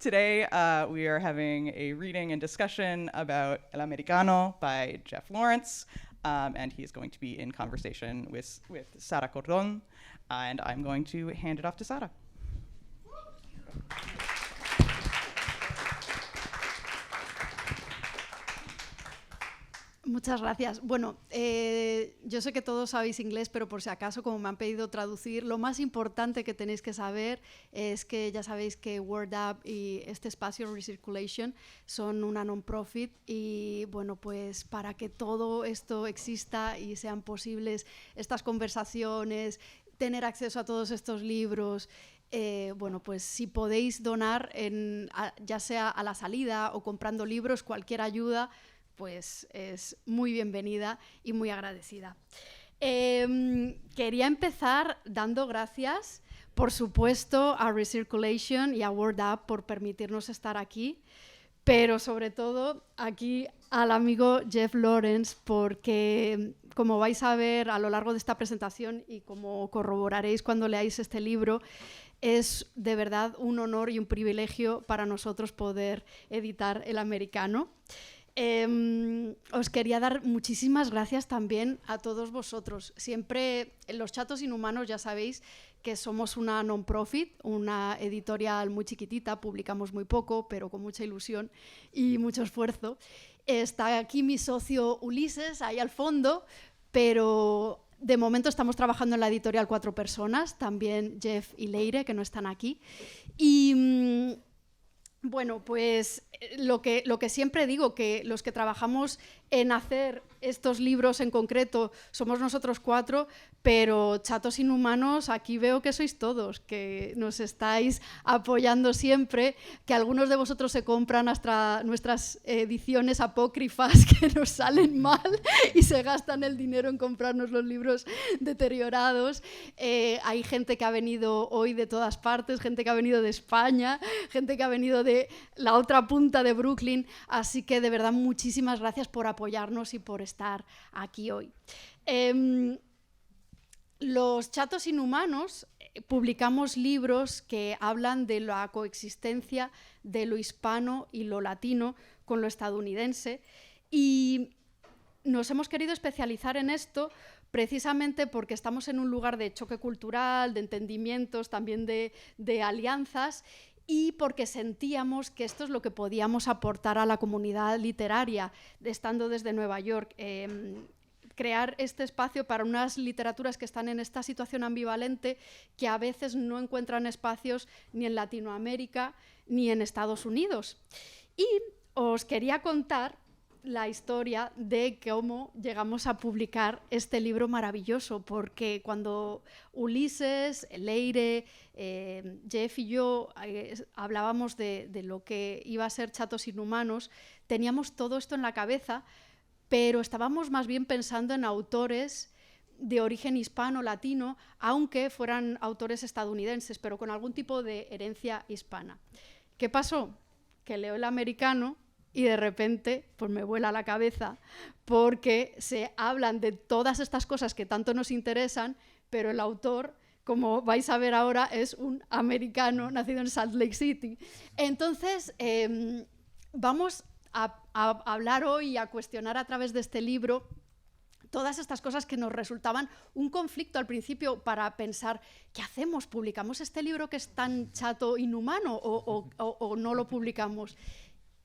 Today, we are having a reading and discussion about El Americano by Jeff Lawrence, and he is going to be in conversation with Sara Cordon, and I'm going to hand it off to Sara. Muchas gracias. Bueno, yo sé que todos sabéis inglés, pero por si acaso, como me han pedido traducir, lo más importante que tenéis que saber es que ya sabéis que Word Up y este espacio Recirculation son una non-profit y, bueno, pues para que todo esto exista y sean posibles estas conversaciones, tener acceso a todos estos libros, bueno, pues si podéis donar, ya sea a la salida o comprando libros, cualquier ayuda, pues es muy bienvenida y muy agradecida. Quería empezar dando gracias, por supuesto, a Recirculation y a Word Up por permitirnos estar aquí, pero sobre todo aquí al amigo Jeff Lawrence, porque como vais a ver a lo largo de esta presentación y como corroboraréis cuando leáis este libro, es de verdad un honor y un privilegio para nosotros poder editar El Americano. Os quería dar muchísimas gracias también a todos vosotros. Siempre Los Chatos Inhumanos, ya sabéis que somos una non-profit, una editorial muy chiquitita, publicamos muy poco, pero con mucha ilusión y mucho esfuerzo. Está aquí mi socio Ulises, ahí al fondo, pero de momento estamos trabajando en la editorial 4 personas, también Jeff y Leire, que no están aquí. Y bueno, pues lo que siempre digo, que los que trabajamos en hacer estos libros en concreto somos nosotros 4, pero Chatos Inhumanos, aquí veo que sois todos, que nos estáis apoyando siempre, que algunos de vosotros se compran hasta nuestras ediciones apócrifas que nos salen mal y se gastan el dinero en comprarnos los libros deteriorados. Hay gente que ha venido hoy de todas partes, gente que ha venido de España, gente que ha venido de la otra punta de Brooklyn, así que de verdad muchísimas gracias por apoyarnos y por estar aquí hoy. Los Chatos Inhumanos publicamos libros que hablan de la coexistencia de lo hispano y lo latino con lo estadounidense, y nos hemos querido especializar en esto precisamente porque estamos en un lugar de choque cultural, de entendimientos, también de alianzas, y porque sentíamos que esto es lo que podíamos aportar a la comunidad literaria, estando desde Nueva York. Crear este espacio para unas literaturas que están en esta situación ambivalente, que a veces no encuentran espacios ni en Latinoamérica ni en Estados Unidos. Y os quería contar la historia de cómo llegamos a publicar este libro maravilloso, porque cuando Ulises, Leire, Jeff y yo hablábamos de lo que iba a ser Chatos Inhumanos, teníamos todo esto en la cabeza, pero estábamos más bien pensando en autores de origen hispano-latino, aunque fueran autores estadounidenses, pero con algún tipo de herencia hispana. ¿Qué pasó? Que leo El Americano y de repente pues me vuela la cabeza, porque se hablan de todas estas cosas que tanto nos interesan, pero el autor, como vais a ver ahora, es un americano nacido en Salt Lake City. Entonces, vamos a hablar hoy y a cuestionar a través de este libro todas estas cosas que nos resultaban un conflicto al principio para pensar, ¿qué hacemos? ¿Publicamos este libro que es tan chato, inhumano, o no lo publicamos?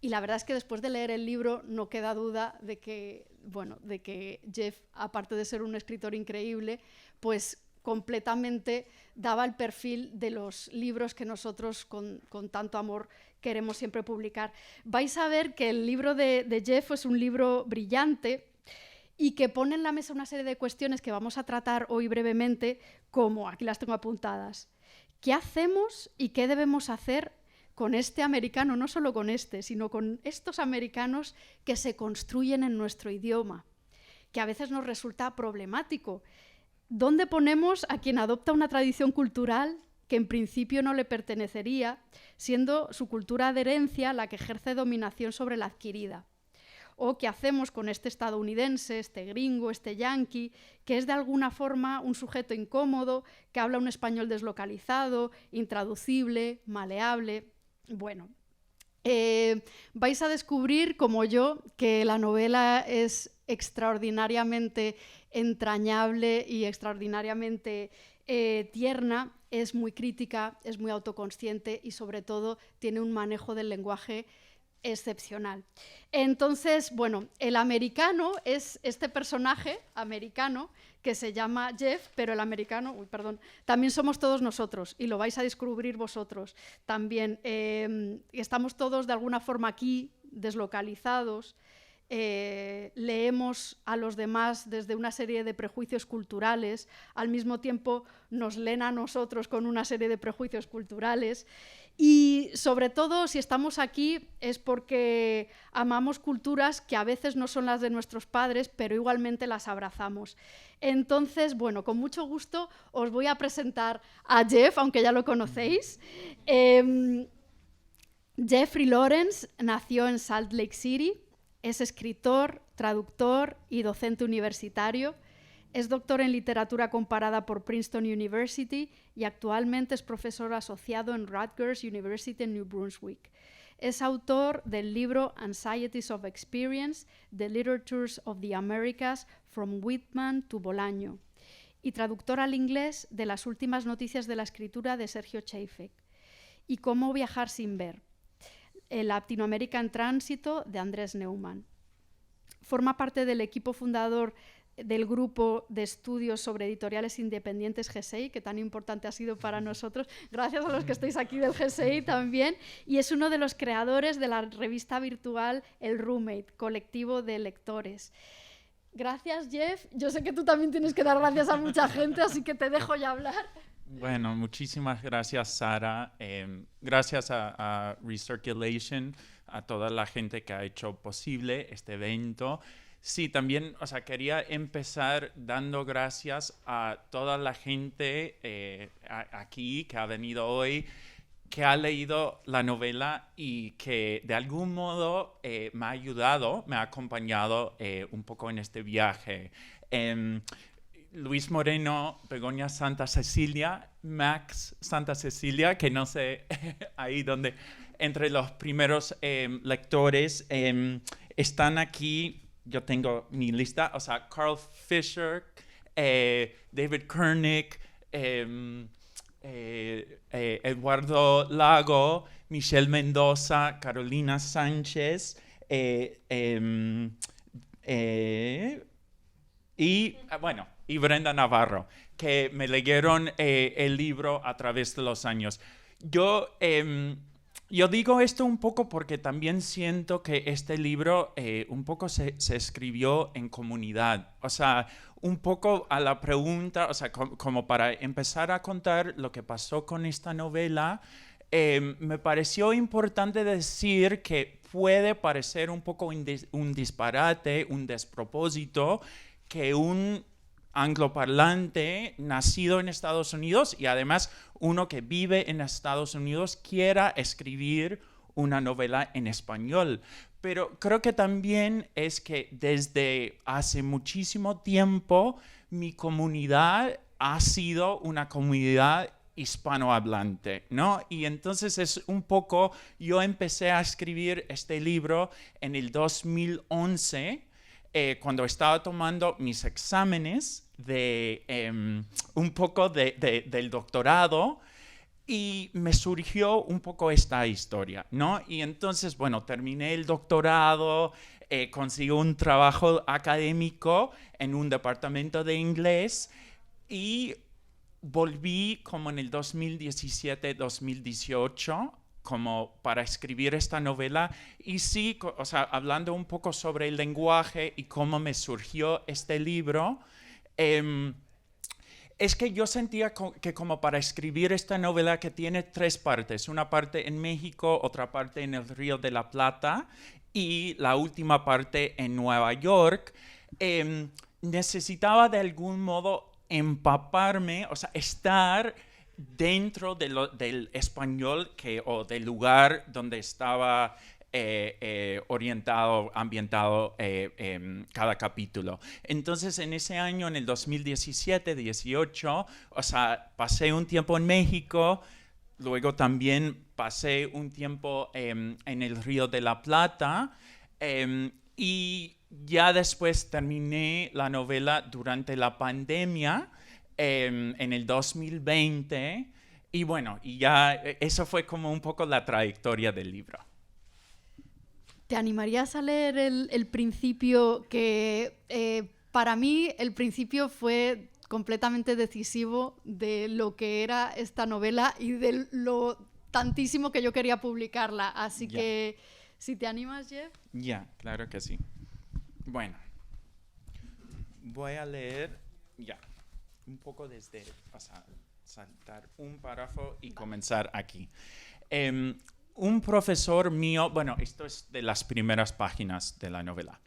Y la verdad es que después de leer el libro no queda duda de que, bueno, de que Jeff, aparte de ser un escritor increíble, pues completamente daba el perfil de los libros que nosotros con tanto amor queremos siempre publicar. Vais a ver que el libro de Jeff es un libro brillante y que pone en la mesa una serie de cuestiones que vamos a tratar hoy brevemente, como, aquí las tengo apuntadas, ¿qué hacemos y qué debemos hacer con este americano? No solo con este, sino con estos americanos que se construyen en nuestro idioma, que a veces nos resulta problemático. ¿Dónde ponemos a quien adopta una tradición cultural que en principio no le pertenecería, siendo su cultura de herencia la que ejerce dominación sobre la adquirida? ¿O qué hacemos con este estadounidense, este gringo, este yanqui, que es de alguna forma un sujeto incómodo, que habla un español deslocalizado, intraducible, maleable? Bueno, vais a descubrir, como yo, que la novela es extraordinariamente entrañable y extraordinariamente tierna, es muy crítica, es muy autoconsciente y sobre todo tiene un manejo del lenguaje excepcional. Entonces, bueno, el americano es este personaje americano que se llama Jeff, pero el americano, también somos todos nosotros y lo vais a descubrir vosotros también. Estamos todos de alguna forma aquí, deslocalizados, leemos a los demás desde una serie de prejuicios culturales, al mismo tiempo nos leen a nosotros con una serie de prejuicios culturales y sobre todo si estamos aquí es porque amamos culturas que a veces no son las de nuestros padres, pero igualmente las abrazamos. Entonces, bueno, con mucho gusto os voy a presentar a Jeff, aunque ya lo conocéis. Jeffrey Lawrence nació en Salt Lake City. Es escritor, traductor y docente universitario. Es doctor en literatura comparada por Princeton University y actualmente es profesor asociado en Rutgers University en New Brunswick. Es autor del libro Anxieties of Experience, The Literatures of the Americas, From Whitman to Bolaño, y traductor al inglés de Las últimas noticias de la escritura de Sergio Chafek y Cómo viajar sin ver, el Latinoamérica en tránsito de Andrés Neumann. Forma parte del equipo fundador del grupo de estudios sobre editoriales independientes GSEI, que tan importante ha sido para nosotros, gracias a los que estáis aquí del GSEI también, y es uno de los creadores de la revista virtual El Roommate, colectivo de lectores. Gracias, Jeff. Yo sé que tú también tienes que dar gracias a mucha gente, así que te dejo ya hablar. Bueno, muchísimas gracias, Sara. Gracias a Recirculation, a toda la gente que ha hecho posible este evento. Sí, también, quería empezar dando gracias a toda la gente aquí que ha venido hoy, que ha leído la novela y que de algún modo me ha ayudado, me ha acompañado un poco en este viaje. Luis Moreno, Begoña Santa Cecilia, Max Santa Cecilia, que no sé, ahí donde, entre los primeros lectores, están aquí, yo tengo mi lista, Carl Fisher, David Koenig, Eduardo Lago, Michelle Mendoza, Carolina Sánchez, y Brenda Navarro, que me leyeron el libro a través de los años. Yo digo esto un poco porque también siento que este libro un poco se escribió en comunidad. Un poco a la pregunta, como para empezar a contar lo que pasó con esta novela, me pareció importante decir que puede parecer un poco un disparate, un despropósito, que un angloparlante nacido en Estados Unidos y además uno que vive en Estados Unidos quiera escribir una novela en español. Pero creo que también es que desde hace muchísimo tiempo mi comunidad ha sido una comunidad hispanohablante, ¿no? Y entonces es un poco, yo empecé a escribir este libro en el 2011, cuando estaba tomando mis exámenes de un poco del doctorado, y me surgió un poco esta historia, ¿no? Y entonces, bueno, terminé el doctorado, conseguí un trabajo académico en un departamento de inglés y volví como en el 2017-2018 como para escribir esta novela. Y sí, hablando un poco sobre el lenguaje y cómo me surgió este libro, es que yo sentía que como para escribir esta novela que tiene tres partes, una parte en México, otra parte en el Río de la Plata y la última parte en Nueva York, necesitaba de algún modo empaparme, estar dentro del español o del lugar donde estaba orientado, ambientado cada capítulo. Entonces, en ese año, en el 2017-18, pasé un tiempo en México, luego también pasé un tiempo en el Río de la Plata y ya después terminé la novela durante la pandemia en el 2020 y bueno, y ya eso fue como un poco la trayectoria del libro. ¿Te animarías a leer el principio que para mí el principio fue completamente decisivo de lo que era esta novela y de lo tantísimo que yo quería publicarla? Así que, si te animas, Jeff. Ya, claro que sí. Bueno, voy a leer un poco desde, saltar un párrafo y comenzar aquí. Un profesor mío, bueno, esto es de las primeras páginas de la novela.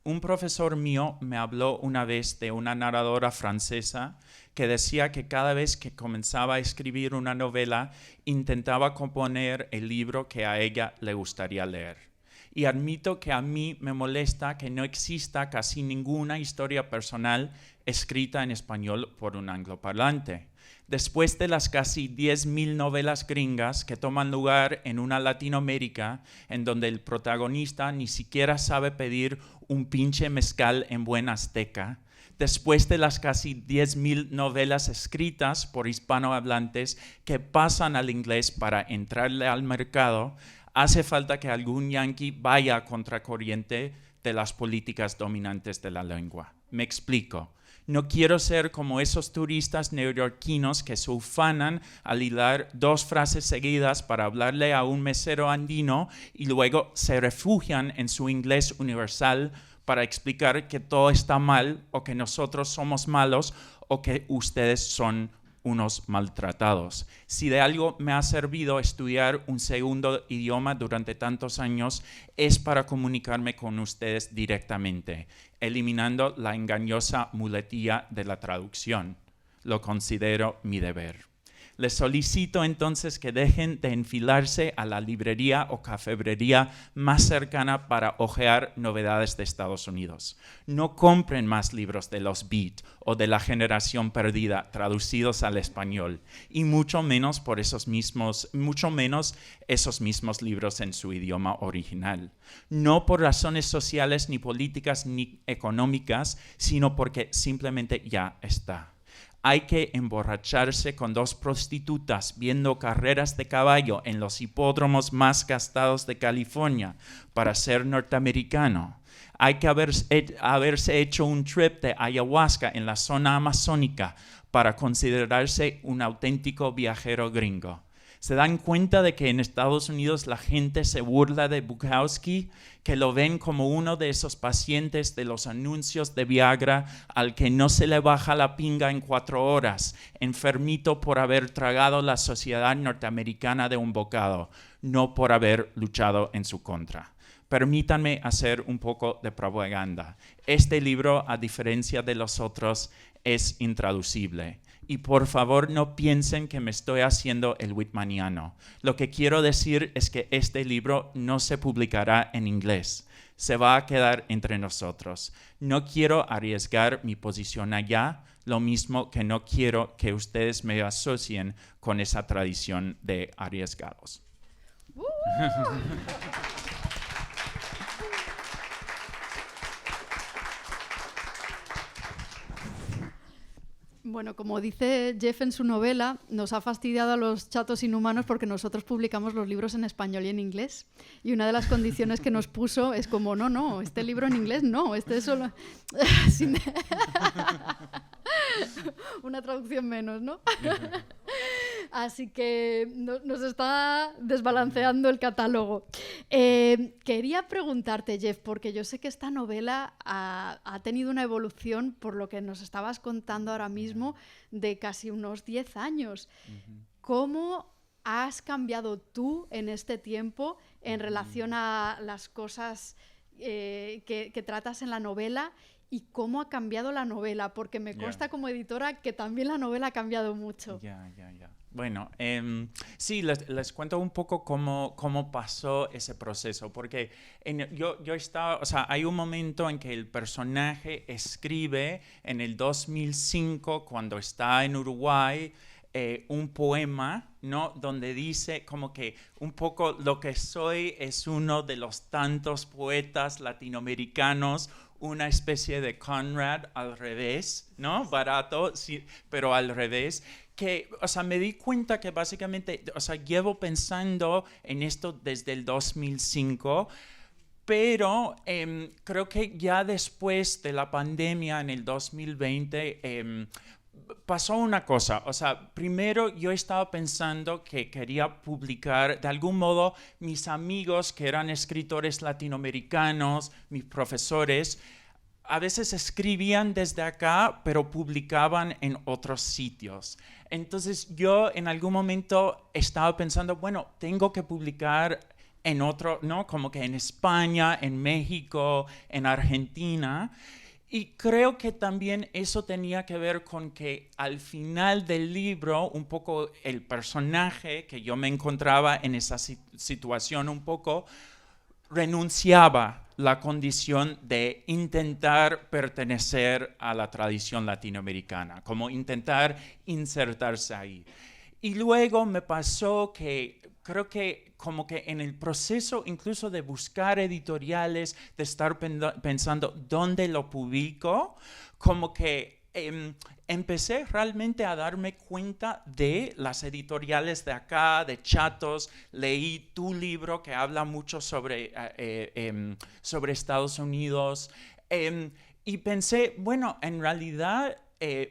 Un profesor mío me habló una vez de una narradora francesa que decía que cada vez que comenzaba a escribir una novela intentaba componer el libro que a ella le gustaría leer. Y admito que a mí me molesta que no exista casi ninguna historia personal escrita en español por un angloparlante. Después de las casi 10.000 novelas gringas que toman lugar en una Latinoamérica en donde el protagonista ni siquiera sabe pedir un pinche mezcal en buen azteca, después de las casi 10.000 novelas escritas por hispanohablantes que pasan al inglés para entrarle al mercado, hace falta que algún yanqui vaya a contracorriente de las políticas dominantes de la lengua. Me explico. No quiero ser como esos turistas neoyorquinos que se ufanan al hilar 2 frases seguidas para hablarle a un mesero andino y luego se refugian en su inglés universal para explicar que todo está mal o que nosotros somos malos o que ustedes son unos maltratados. Si de algo me ha servido estudiar un segundo idioma durante tantos años, es para comunicarme con ustedes directamente, eliminando la engañosa muletilla de la traducción. Lo considero mi deber. Les solicito entonces que dejen de enfilarse a la librería o cafebrería más cercana para hojear novedades de Estados Unidos. No compren más libros de los Beat o de la Generación Perdida traducidos al español, y mucho menos esos mismos libros en su idioma original. No por razones sociales, ni políticas, ni económicas, sino porque simplemente ya está. Hay que emborracharse con 2 prostitutas viendo carreras de caballo en los hipódromos más gastados de California para ser norteamericano. Hay que haberse hecho un trip de ayahuasca en la zona amazónica para considerarse un auténtico viajero gringo. ¿Se dan cuenta de que en Estados Unidos la gente se burla de Bukowski, que lo ven como uno de esos pacientes de los anuncios de Viagra al que no se le baja la pinga en 4 horas, enfermito por haber tragado la sociedad norteamericana de un bocado, no por haber luchado en su contra? Permítanme hacer un poco de propaganda. Este libro, a diferencia de los otros, es intraducible. Y por favor no piensen que me estoy haciendo el whitmaniano. Lo que quiero decir es que este libro no se publicará en inglés. Se va a quedar entre nosotros. No quiero arriesgar mi posición allá, lo mismo que no quiero que ustedes me asocien con esa tradición de arriesgados. Bueno, como dice Jeff en su novela, nos ha fastidiado a los chatos inhumanos porque nosotros publicamos los libros en español y en inglés. Y una de las condiciones que nos puso es como, no, este libro en inglés no, este es solo... Una traducción menos, ¿no? Así que nos está desbalanceando el catálogo. Quería preguntarte, Jeff, porque yo sé que esta novela ha tenido una evolución, por lo que nos estabas contando ahora mismo, de casi unos 10 años. ¿Cómo has cambiado tú en este tiempo en relación a las cosas que tratas en la novela? ¿Y cómo ha cambiado la novela? Porque me consta como editora que también la novela ha cambiado mucho. Bueno, sí, les cuento un poco cómo pasó ese proceso, porque yo estaba, o sea, hay un momento en que el personaje escribe en el 2005, cuando está en Uruguay, un poema, ¿no? Donde dice como que un poco lo que soy es uno de los tantos poetas latinoamericanos, una especie de Conrad al revés, ¿no? Barato, sí, pero al revés. Que, o sea, me di cuenta que básicamente, o sea, llevo pensando en esto desde el 2005, pero creo que ya después de la pandemia en el 2020 pasó una cosa. O sea, primero yo estaba pensando que quería publicar, de algún modo, mis amigos que eran escritores latinoamericanos, mis profesores, a veces escribían desde acá, pero publicaban en otros sitios. Entonces yo en algún momento estaba pensando, bueno, tengo que publicar en otro, ¿no? Como que en España, en México, en Argentina. Y creo que también eso tenía que ver con que al final del libro, un poco el personaje que yo me encontraba en esa situación un poco, renunciaba la condición de intentar pertenecer a la tradición latinoamericana, como intentar insertarse ahí. Y luego me pasó que creo que como que en el proceso incluso de buscar editoriales, de estar pensando dónde lo publico, como que empecé realmente a darme cuenta de las editoriales de acá, de Chatos. Leí tu libro que habla mucho sobre Estados Unidos, y pensé, bueno, en realidad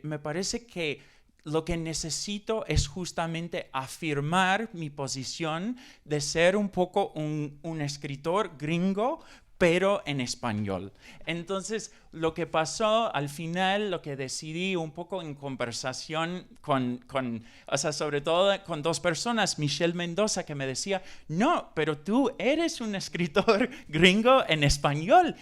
me parece que lo que necesito es justamente afirmar mi posición de ser un poco un escritor gringo, pero en español. Entonces, lo que pasó al final, lo que decidí un poco en conversación o sea, sobre todo con dos personas, Michelle Mendoza, que me decía, no, pero tú eres un escritor gringo en español.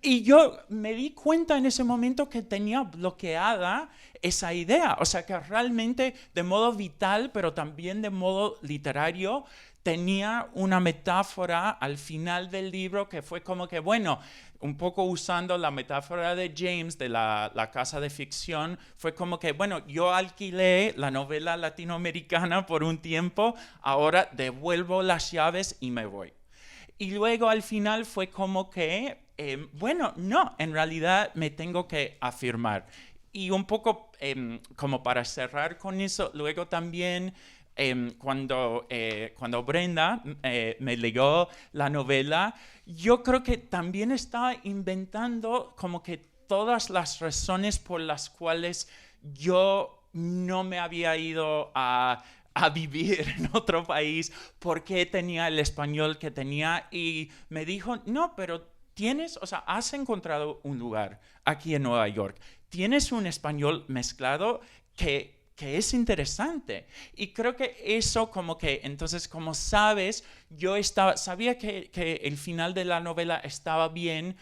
Y yo me di cuenta en ese momento que tenía bloqueada esa idea, o sea, que realmente de modo vital, pero también de modo literario, tenía una metáfora al final del libro que fue como que, bueno, un poco usando la metáfora de James de la casa de ficción, fue como que, bueno, yo alquilé la novela latinoamericana por un tiempo, ahora devuelvo las llaves y me voy. Y luego al final fue como que, bueno, no, en realidad me tengo que afirmar. Y un poco como para cerrar con eso, luego también cuando Brenda me leyó la novela, yo creo que también estaba inventando como que todas las razones por las cuales yo no me había ido a vivir en otro país, por qué tenía el español que tenía, y me dijo, no, pero tienes, o sea, has encontrado un lugar aquí en Nueva York, tienes un español mezclado que es interesante. Y creo que eso como que, entonces, como sabes, yo sabía que el final de la novela estaba bien,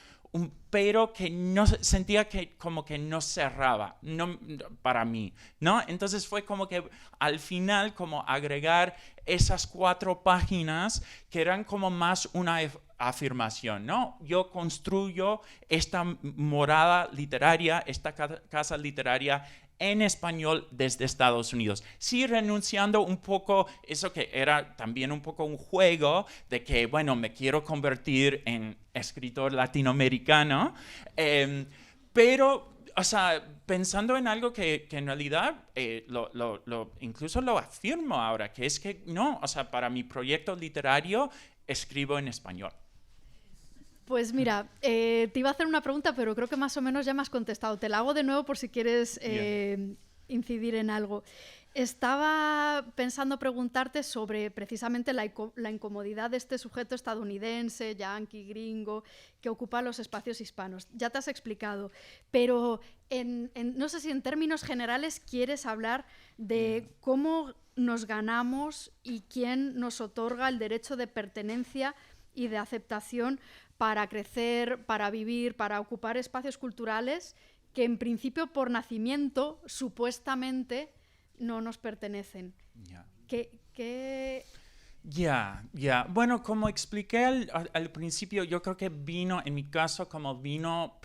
pero que no sentía que como que no cerraba, no, para mí, ¿no? Entonces fue como que al final como agregar esas 4 páginas que eran como más una afirmación, ¿no? Yo construyo esta morada literaria, esta casa literaria en español desde Estados Unidos. Sí, renunciando un poco, eso que era también un poco un juego de que, bueno, me quiero convertir en escritor latinoamericano, pero, o sea, pensando en algo que en realidad incluso lo afirmo ahora, que es que no, o sea, para mi proyecto literario escribo en español. Pues mira, te iba a hacer una pregunta, pero creo que más o menos ya me has contestado. Te la hago de nuevo por si quieres incidir en algo. Estaba pensando preguntarte sobre precisamente la incomodidad de este sujeto estadounidense, yanqui, gringo, que ocupa los espacios hispanos. Ya te has explicado, pero no sé si en términos generales quieres hablar de cómo nos ganamos y quién nos otorga el derecho de pertenencia y de aceptación para crecer, para vivir, para ocupar espacios culturales que en principio por nacimiento supuestamente no nos pertenecen. Ya. Bueno, como expliqué al principio, yo creo que en mi caso, como vinieron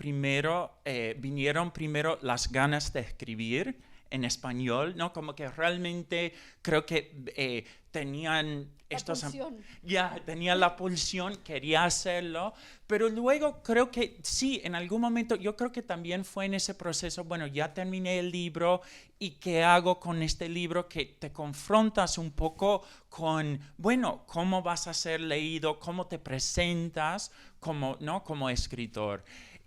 primero las ganas de escribir en español, ¿no? Como que realmente creo que tenían tenía la pulsión, quería hacerlo, pero luego creo que sí, en algún momento, yo creo que también fue en ese proceso, bueno, ya terminé el libro y ¿qué hago con este libro? Que te confrontas un poco con, bueno, ¿cómo vas a ser leído? ¿Cómo te presentas como, ¿no? como escritor?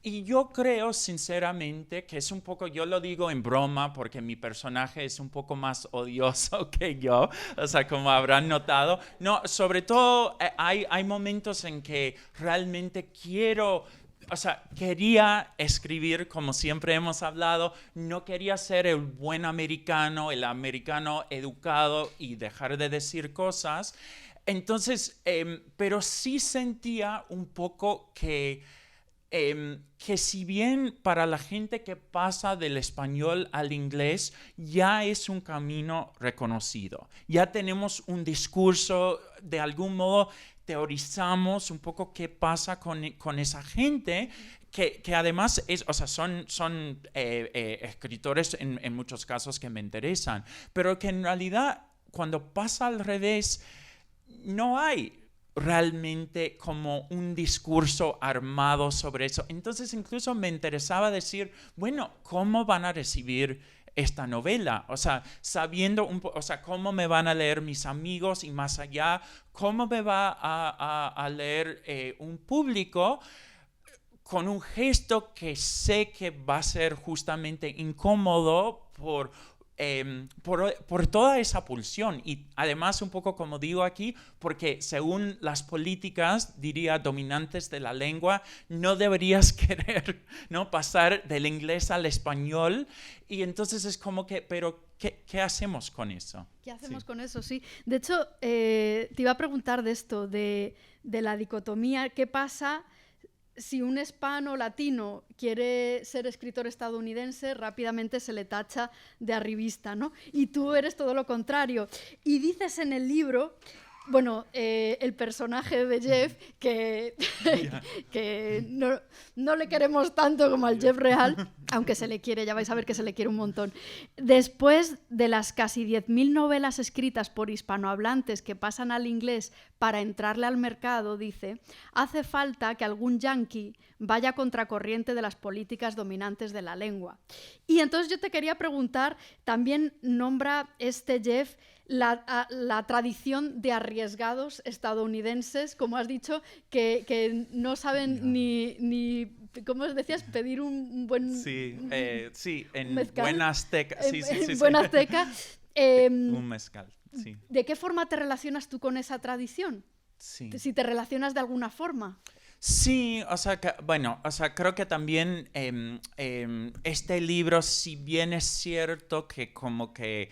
Y yo creo sinceramente que es un poco, yo lo digo en broma porque mi personaje es un poco más odioso que yo, o sea, como habrán notado. No, sobre todo hay momentos en que realmente quería escribir, como siempre hemos hablado, no quería ser el buen americano, el americano educado y dejar de decir cosas. Entonces, pero sí sentía un poco que si bien para la gente que pasa del español al inglés ya es un camino reconocido, ya tenemos un discurso, de algún modo teorizamos un poco qué pasa con esa gente que además son escritores en muchos casos que me interesan, pero que en realidad cuando pasa al revés no hay realmente como un discurso armado sobre eso. Entonces incluso me interesaba decir, bueno, ¿cómo van a recibir esta novela? O sea, sabiendo cómo me van a leer mis amigos y más allá, cómo me va a leer un público con un gesto que sé que va a ser justamente incómodo por toda esa pulsión y además un poco como digo aquí, porque según las políticas, diría, dominantes de la lengua, no deberías querer, ¿no? pasar del inglés al español y entonces es como que, pero ¿qué hacemos con eso? ¿Qué hacemos con eso? Sí. De hecho, te iba a preguntar de esto, de la dicotomía, ¿qué pasa si un hispano latino quiere ser escritor estadounidense? Rápidamente se le tacha de arribista, ¿no? Y tú eres todo lo contrario. Y dices en el libro, bueno, el personaje de Jeff, que no le queremos tanto como al Jeff real, aunque se le quiere, ya vais a ver que se le quiere un montón. Después de las casi 10.000 novelas escritas por hispanohablantes que pasan al inglés para entrarle al mercado, dice, hace falta que algún yanqui vaya contracorriente de las políticas dominantes de la lengua. Y entonces yo te quería preguntar, también nombra este Jeff la tradición de arriesgados estadounidenses, como has dicho, que no saben ni ¿cómo decías? Pedir un buen... Sí, en mezcal. buen azteca. Sí, en buen azteca. Un mezcal, sí. ¿De qué forma te relacionas tú con esa tradición? Sí. Si te relacionas de alguna forma. Sí, creo que también este libro, si bien es cierto que como que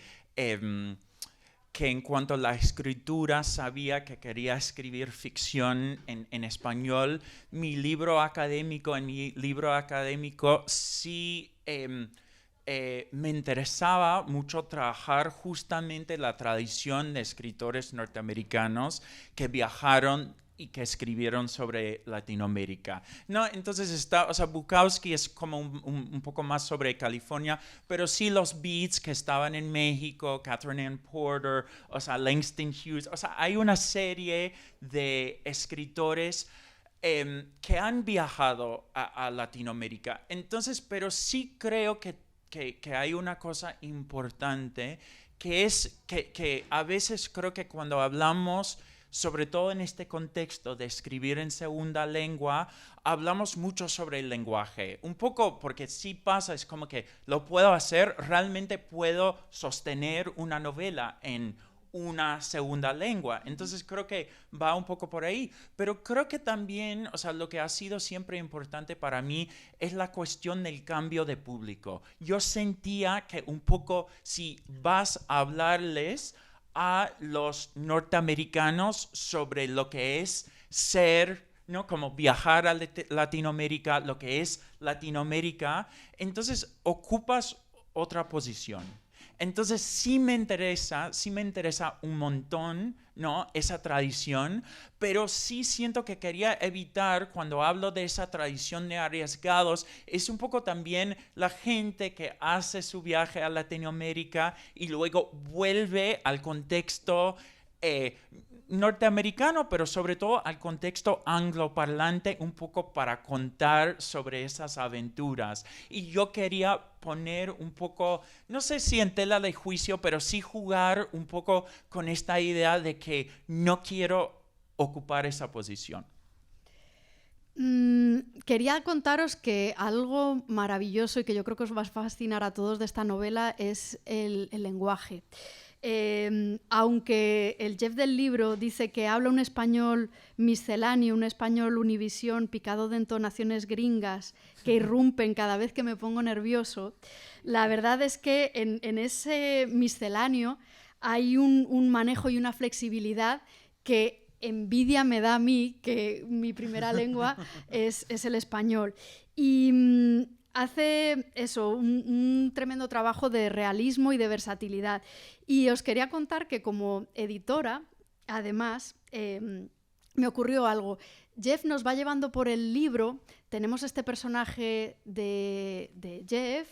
en cuanto a la escritura sabía que quería escribir ficción en español, en mi libro académico sí me interesaba mucho trabajar justamente la tradición de escritores norteamericanos que viajaron y que escribieron sobre Latinoamérica. No, entonces Bukowski es como un poco más sobre California, pero sí los Beats que estaban en México, Catherine Ann Porter, Langston Hughes, hay una serie de escritores que han viajado a Latinoamérica. Entonces, pero sí creo que hay una cosa importante, que es que a veces creo que cuando hablamos, sobre todo en este contexto de escribir en segunda lengua, hablamos mucho sobre el lenguaje. Un poco porque sí pasa, es como que lo puedo hacer, realmente puedo sostener una novela en una segunda lengua. Entonces creo que va un poco por ahí. Pero creo que también, lo que ha sido siempre importante para mí es la cuestión del cambio de público. Yo sentía que un poco si vas a hablarles a los norteamericanos sobre lo que es ser, ¿no? Como viajar a Latinoamérica, lo que es Latinoamérica, entonces ocupas otra posición. Entonces sí me interesa un montón, ¿no? Esa tradición, pero sí siento que quería evitar, cuando hablo de esa tradición de arriesgados, es un poco también la gente que hace su viaje a Latinoamérica y luego vuelve al contexto norteamericano, pero sobre todo al contexto angloparlante, un poco para contar sobre esas aventuras. Y yo quería poner un poco, no sé si en tela de juicio, pero sí jugar un poco con esta idea de que no quiero ocupar esa posición. Quería contaros que algo maravilloso y que yo creo que os va a fascinar a todos de esta novela es el lenguaje. Aunque el Jeff del libro dice que habla un español misceláneo, un español Univisión picado de entonaciones gringas que irrumpen cada vez que me pongo nervioso, la verdad es que en ese misceláneo hay un manejo y una flexibilidad que envidia me da a mí, que mi primera lengua es el español. Y hace eso, un tremendo trabajo de realismo y de versatilidad. Y os quería contar que como editora, además, me ocurrió algo. Jeff nos va llevando por el libro, tenemos este personaje de Jeff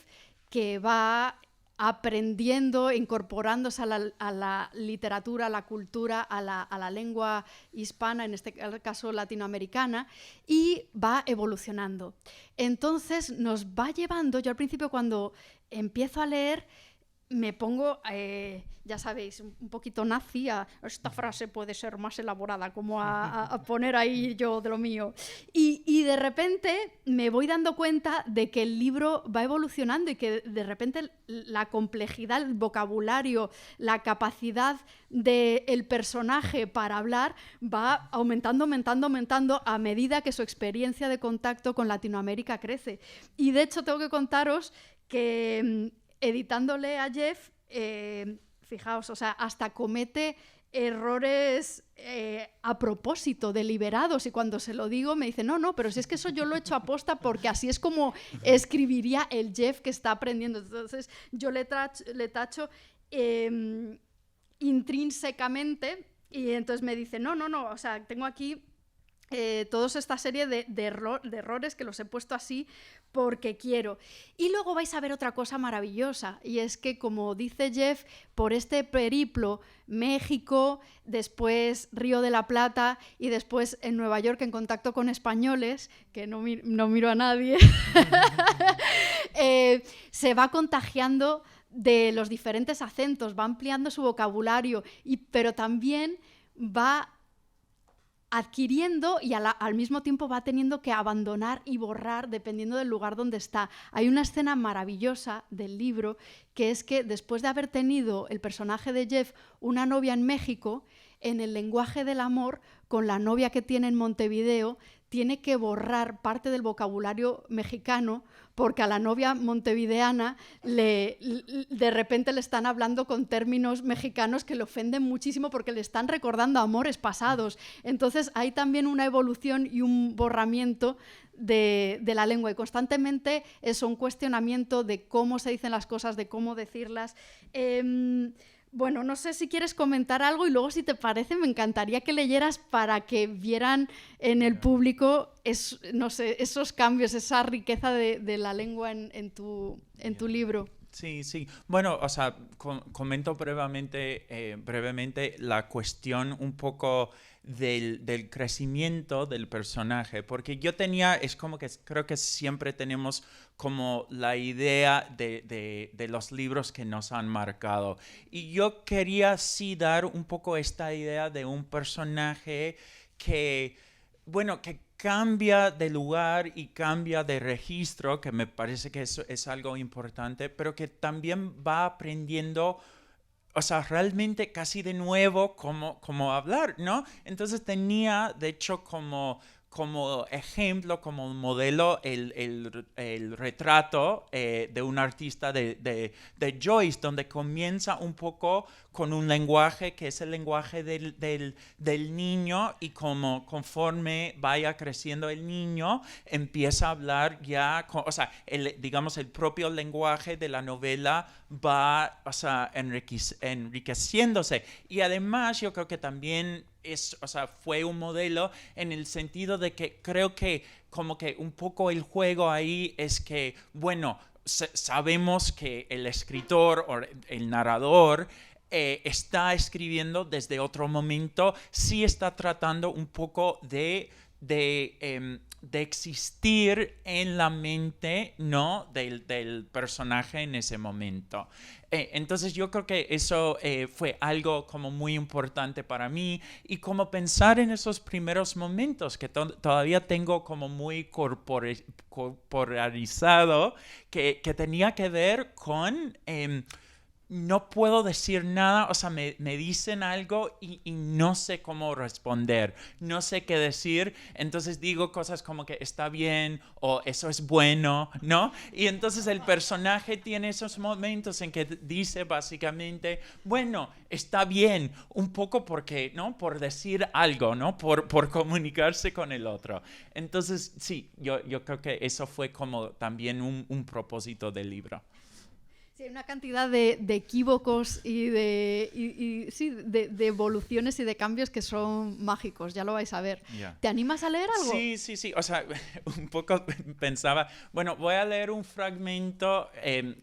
que va aprendiendo, incorporándose a la literatura, a la cultura, a la lengua hispana, en este caso latinoamericana, y va evolucionando. Entonces nos va llevando, yo al principio cuando empiezo a leer, me pongo, ya sabéis, un poquito nazi, esta frase puede ser más elaborada, como a poner ahí yo de lo mío. Y de repente me voy dando cuenta de que el libro va evolucionando y que de repente la complejidad, el vocabulario, la capacidad del personaje para hablar va aumentando a medida que su experiencia de contacto con Latinoamérica crece. Y de hecho tengo que contaros que editándole a Jeff, fijaos, o sea, hasta comete errores a propósito, deliberados, y cuando se lo digo me dice, no, pero si es que eso yo lo he hecho aposta porque así es como escribiría el Jeff que está aprendiendo. Entonces yo le tacho intrínsecamente, y entonces me dice, no, o sea, tengo aquí toda esta serie de errores que los he puesto así porque quiero. Y luego vais a ver otra cosa maravillosa, y es que, como dice Jeff, por este periplo, México, después Río de la Plata y después en Nueva York en contacto con españoles, que no miro a nadie, se va contagiando de los diferentes acentos, va ampliando su vocabulario, pero también va adquiriendo y al mismo tiempo va teniendo que abandonar y borrar dependiendo del lugar donde está. Hay una escena maravillosa del libro que es que después de haber tenido el personaje de Jeff una novia en México, en el lenguaje del amor, con la novia que tiene en Montevideo, tiene que borrar parte del vocabulario mexicano porque a la novia montevideana de repente le están hablando con términos mexicanos que le ofenden muchísimo porque le están recordando amores pasados. Entonces hay también una evolución y un borramiento de la lengua, y constantemente es un cuestionamiento de cómo se dicen las cosas, de cómo decirlas. Bueno, no sé si quieres comentar algo, y luego, si te parece, me encantaría que leyeras para que vieran en el público esos cambios, esa riqueza de la lengua en tu libro. Sí. Bueno, o sea, comento brevemente la cuestión un poco del crecimiento del personaje, porque es como que creo que siempre tenemos como la idea de los libros que nos han marcado. Y yo quería sí dar un poco esta idea de un personaje que cambia de lugar y cambia de registro, que me parece que eso es algo importante, pero que también va aprendiendo, o sea, realmente casi de nuevo cómo hablar, ¿no? Entonces tenía, de hecho, como como ejemplo, como modelo, el retrato de un artista de Joyce, donde comienza un poco con un lenguaje que es el lenguaje del niño, y como conforme vaya creciendo el niño, empieza a hablar ya, o sea, digamos, el propio lenguaje de la novela va, o sea, enriqueciéndose. Y además yo creo que también fue un modelo en el sentido de que creo que como que un poco el juego ahí es que, bueno, sabemos que el escritor o el narrador está escribiendo desde otro momento, sí está tratando un poco de existir en la mente, ¿no?, del personaje en ese momento. Entonces yo creo que eso fue algo como muy importante para mí, y como pensar en esos primeros momentos que todavía tengo como muy corporalizado, que tenía que ver con... no puedo decir nada, o sea, me dicen algo y no sé cómo responder, no sé qué decir, entonces digo cosas como que está bien o eso es bueno, ¿no? Y entonces el personaje tiene esos momentos en que dice básicamente, bueno, está bien, un poco porque, ¿no?, por decir algo, ¿no?, por comunicarse con el otro. Entonces, sí, yo creo que eso fue como también un propósito del libro. Sí, hay una cantidad de equívocos y de evoluciones y de cambios que son mágicos, ya lo vais a ver. Yeah. ¿Te animas a leer algo? Sí, o sea, un poco pensaba, bueno, voy a leer un fragmento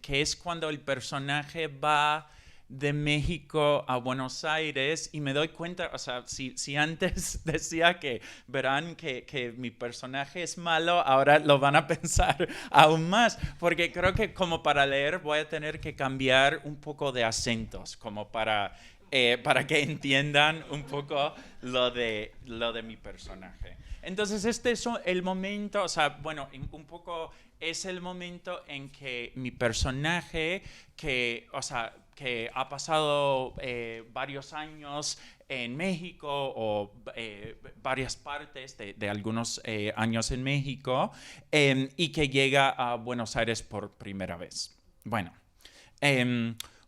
que es cuando el personaje va de México a Buenos Aires, y me doy cuenta, o sea, si antes decía que verán que mi personaje es malo, ahora lo van a pensar aún más, porque creo que como para leer voy a tener que cambiar un poco de acentos, como para que entiendan un poco lo de mi personaje. Entonces este es el momento, o sea, bueno, un poco es el momento en que mi personaje, que ha pasado varios años en México, o varias partes de algunos años en México, y que llega a Buenos Aires por primera vez. Bueno,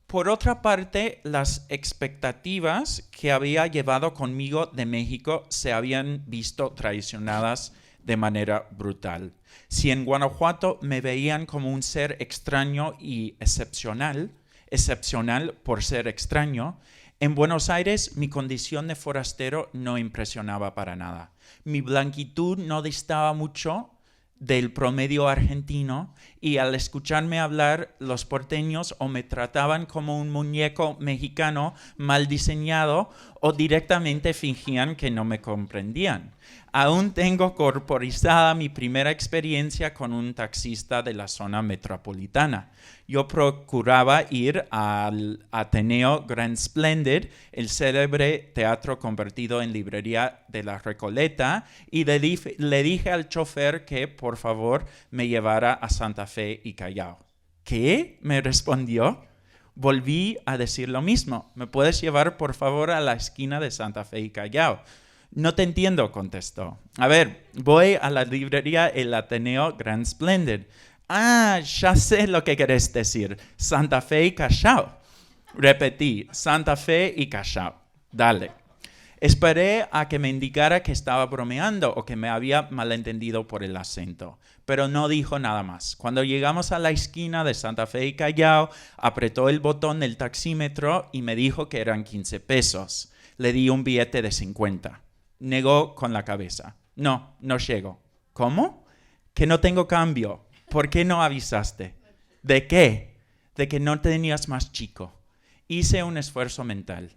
por otra parte, las expectativas que había llevado conmigo de México se habían visto traicionadas de manera brutal. Si en Guanajuato me veían como un ser extraño y excepcional por ser extraño, en Buenos Aires mi condición de forastero no impresionaba para nada. Mi blanquitud no distaba mucho del promedio argentino, y al escucharme hablar, los porteños o me trataban como un muñeco mexicano mal diseñado, o directamente fingían que no me comprendían. Aún tengo corporizada mi primera experiencia con un taxista de la zona metropolitana. Yo procuraba ir al Ateneo Grand Splendid, el célebre teatro convertido en librería de la Recoleta, y le dije al chofer que, por favor, me llevara a Santa Fe y Callao. ¿Qué?, me respondió. Volví a decir lo mismo. ¿Me puedes llevar, por favor, a la esquina de Santa Fe y Callao? No te entiendo, contestó. A ver, voy a la librería El Ateneo Grand Splendid. Ah, ya sé lo que querés decir. Santa Fe y Callao. Repetí, Santa Fe y Callao. Dale. Esperé a que me indicara que estaba bromeando o que me había malentendido por el acento, pero no dijo nada más. Cuando llegamos a la esquina de Santa Fe y Callao, apretó el botón del taxímetro y me dijo que eran 15 pesos. Le di un billete de 50. Negó con la cabeza. No llego. ¿Cómo? Que no tengo cambio. ¿Por qué no avisaste? ¿De qué? De que no tenías más chico. Hice un esfuerzo mental.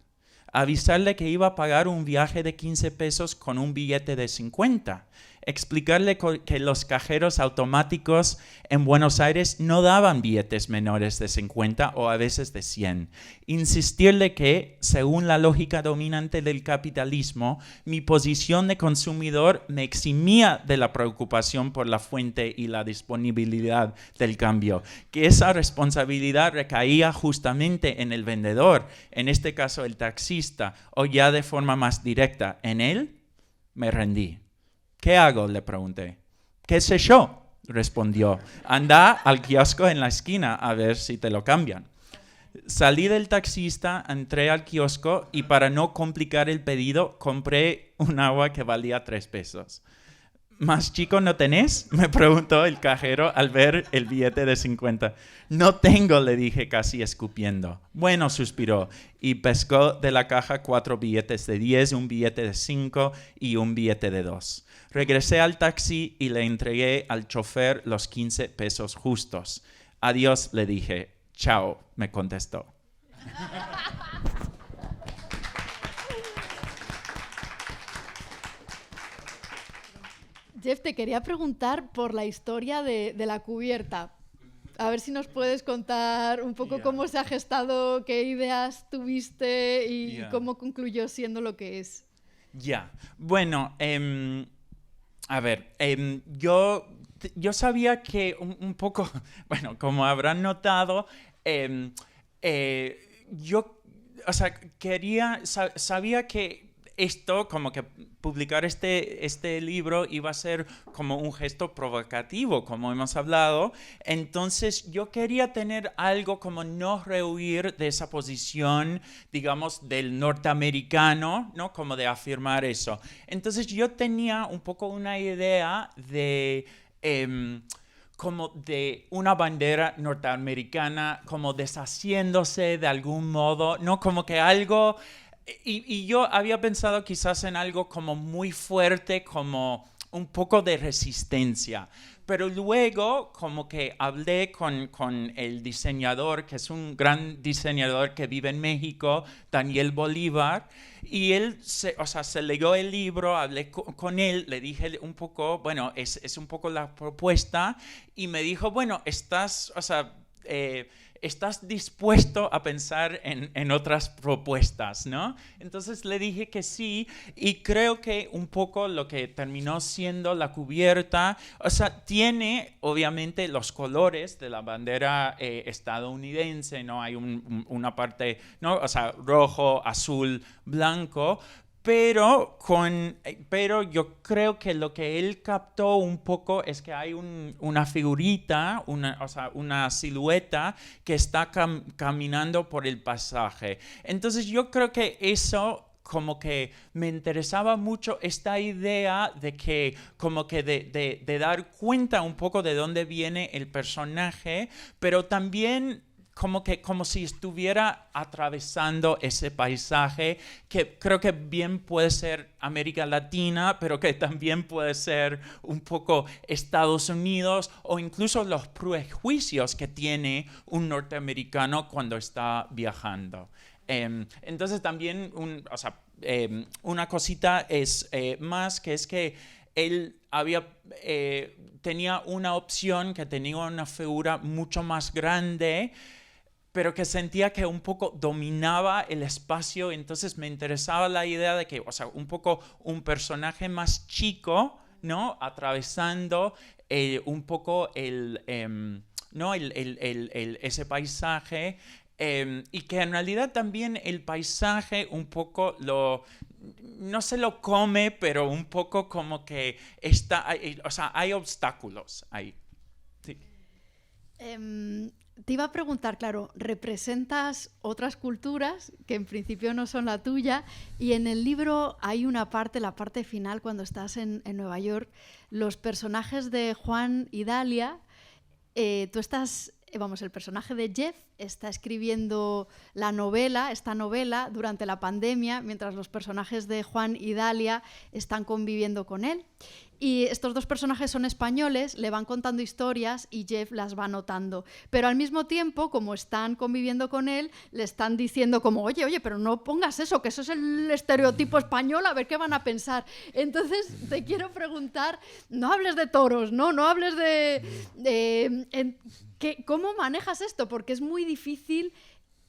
Avisarle que iba a pagar un viaje de 15 pesos con un billete de 50. Explicarle que los cajeros automáticos en Buenos Aires no daban billetes menores de 50 o a veces de 100. Insistirle que, según la lógica dominante del capitalismo, mi posición de consumidor me eximía de la preocupación por la fuente y la disponibilidad del cambio, que esa responsabilidad recaía justamente en el vendedor, en este caso el taxista, o ya de forma más directa, en él. Me rendí. ¿Qué hago?, le pregunté. ¿Qué sé yo?, respondió. Anda al kiosco en la esquina a ver si te lo cambian. Salí del taxista, entré al kiosco y para no complicar el pedido compré un agua que valía 3 pesos. ¿Más chico no tenés?, me preguntó el cajero al ver el billete de 50. No tengo, le dije casi escupiendo. Bueno, suspiró y pescó de la caja 4 billetes de 10, un billete de 5 y un billete de 2. Regresé al taxi y le entregué al chofer los 15 pesos justos. Adiós, le dije. Chao, me contestó. Jeff, te quería preguntar por la historia de la cubierta. A ver si nos puedes contar un poco cómo se ha gestado, qué ideas tuviste y cómo concluyó siendo lo que es. Bueno, a ver, yo sabía que un poco, bueno, como habrán notado, yo, o sea, sabía que esto, como que publicar este libro iba a ser como un gesto provocativo, como hemos hablado. Entonces yo quería tener algo como no rehuir de esa posición, digamos, del norteamericano, ¿no? Como de afirmar eso. Entonces yo tenía un poco una idea de como de una bandera norteamericana como deshaciéndose de algún modo, ¿no? Como que algo... Y yo había pensado quizás en algo como muy fuerte, como un poco de resistencia. Pero luego como que hablé con el diseñador, que es un gran diseñador que vive en México, Daniel Bolívar, y él se leyó el libro, hablé con él, le dije un poco, bueno, es un poco la propuesta, y me dijo, bueno, estás dispuesto a pensar en otras propuestas, ¿no? Entonces le dije que sí, y creo que un poco lo que terminó siendo la cubierta, o sea, tiene obviamente los colores de la bandera estadounidense, ¿no? Hay una parte, ¿no? O sea, rojo, azul, blanco, pero yo creo que lo que él captó un poco es que hay una figurita, una silueta que está caminando por el pasaje. Entonces yo creo que eso como que me interesaba mucho esta idea de que como que de dar cuenta un poco de dónde viene el personaje, pero también como si estuviera atravesando ese paisaje que creo que bien puede ser América Latina, pero que también puede ser un poco Estados Unidos o incluso los prejuicios que tiene un norteamericano cuando está viajando. Entonces también una cosita es más que es que él tenía una opción que tenía una figura mucho más grande, pero que sentía que un poco dominaba el espacio, entonces me interesaba la idea de que, un poco un personaje más chico, ¿no? Atravesando un poco ese paisaje, y que en realidad también el paisaje un poco no se lo come, pero un poco como que hay obstáculos ahí. Sí. Te iba a preguntar, claro, representas otras culturas que en principio no son la tuya, y en el libro hay una parte, la parte final, cuando estás en Nueva York, los personajes de Juan y Dalia, tú estás... el personaje de Jeff está escribiendo esta novela durante la pandemia, mientras los personajes de Juan y Dalia están conviviendo con él. Y estos dos personajes son españoles, le van contando historias y Jeff las va anotando. Pero al mismo tiempo, como están conviviendo con él, le están diciendo como, oye, pero no pongas eso, que eso es el estereotipo español, a ver qué van a pensar. Entonces, te quiero preguntar, no hables de toros, no hables ¿cómo manejas esto? Porque es muy difícil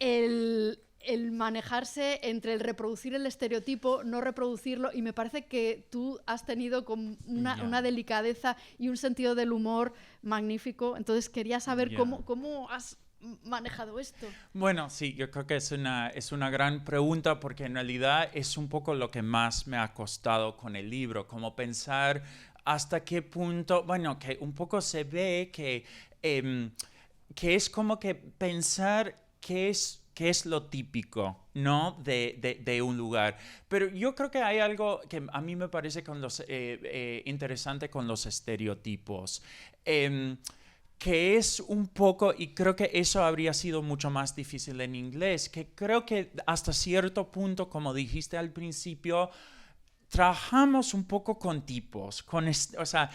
el manejarse entre el reproducir el estereotipo, no reproducirlo, y me parece que tú has tenido como una delicadeza y un sentido del humor magnífico. Entonces quería saber cómo has manejado esto? Bueno, sí, yo creo que es una gran pregunta porque en realidad es un poco lo que más me ha costado con el libro, como pensar hasta qué punto, bueno, que un poco se ve que es como que pensar qué es lo típico, ¿no? de un lugar. Pero yo creo que hay algo que a mí me parece interesante con los estereotipos. Que es un poco, y creo que eso habría sido mucho más difícil en inglés, que creo que hasta cierto punto, como dijiste al principio, trabajamos un poco con tipos, o sea,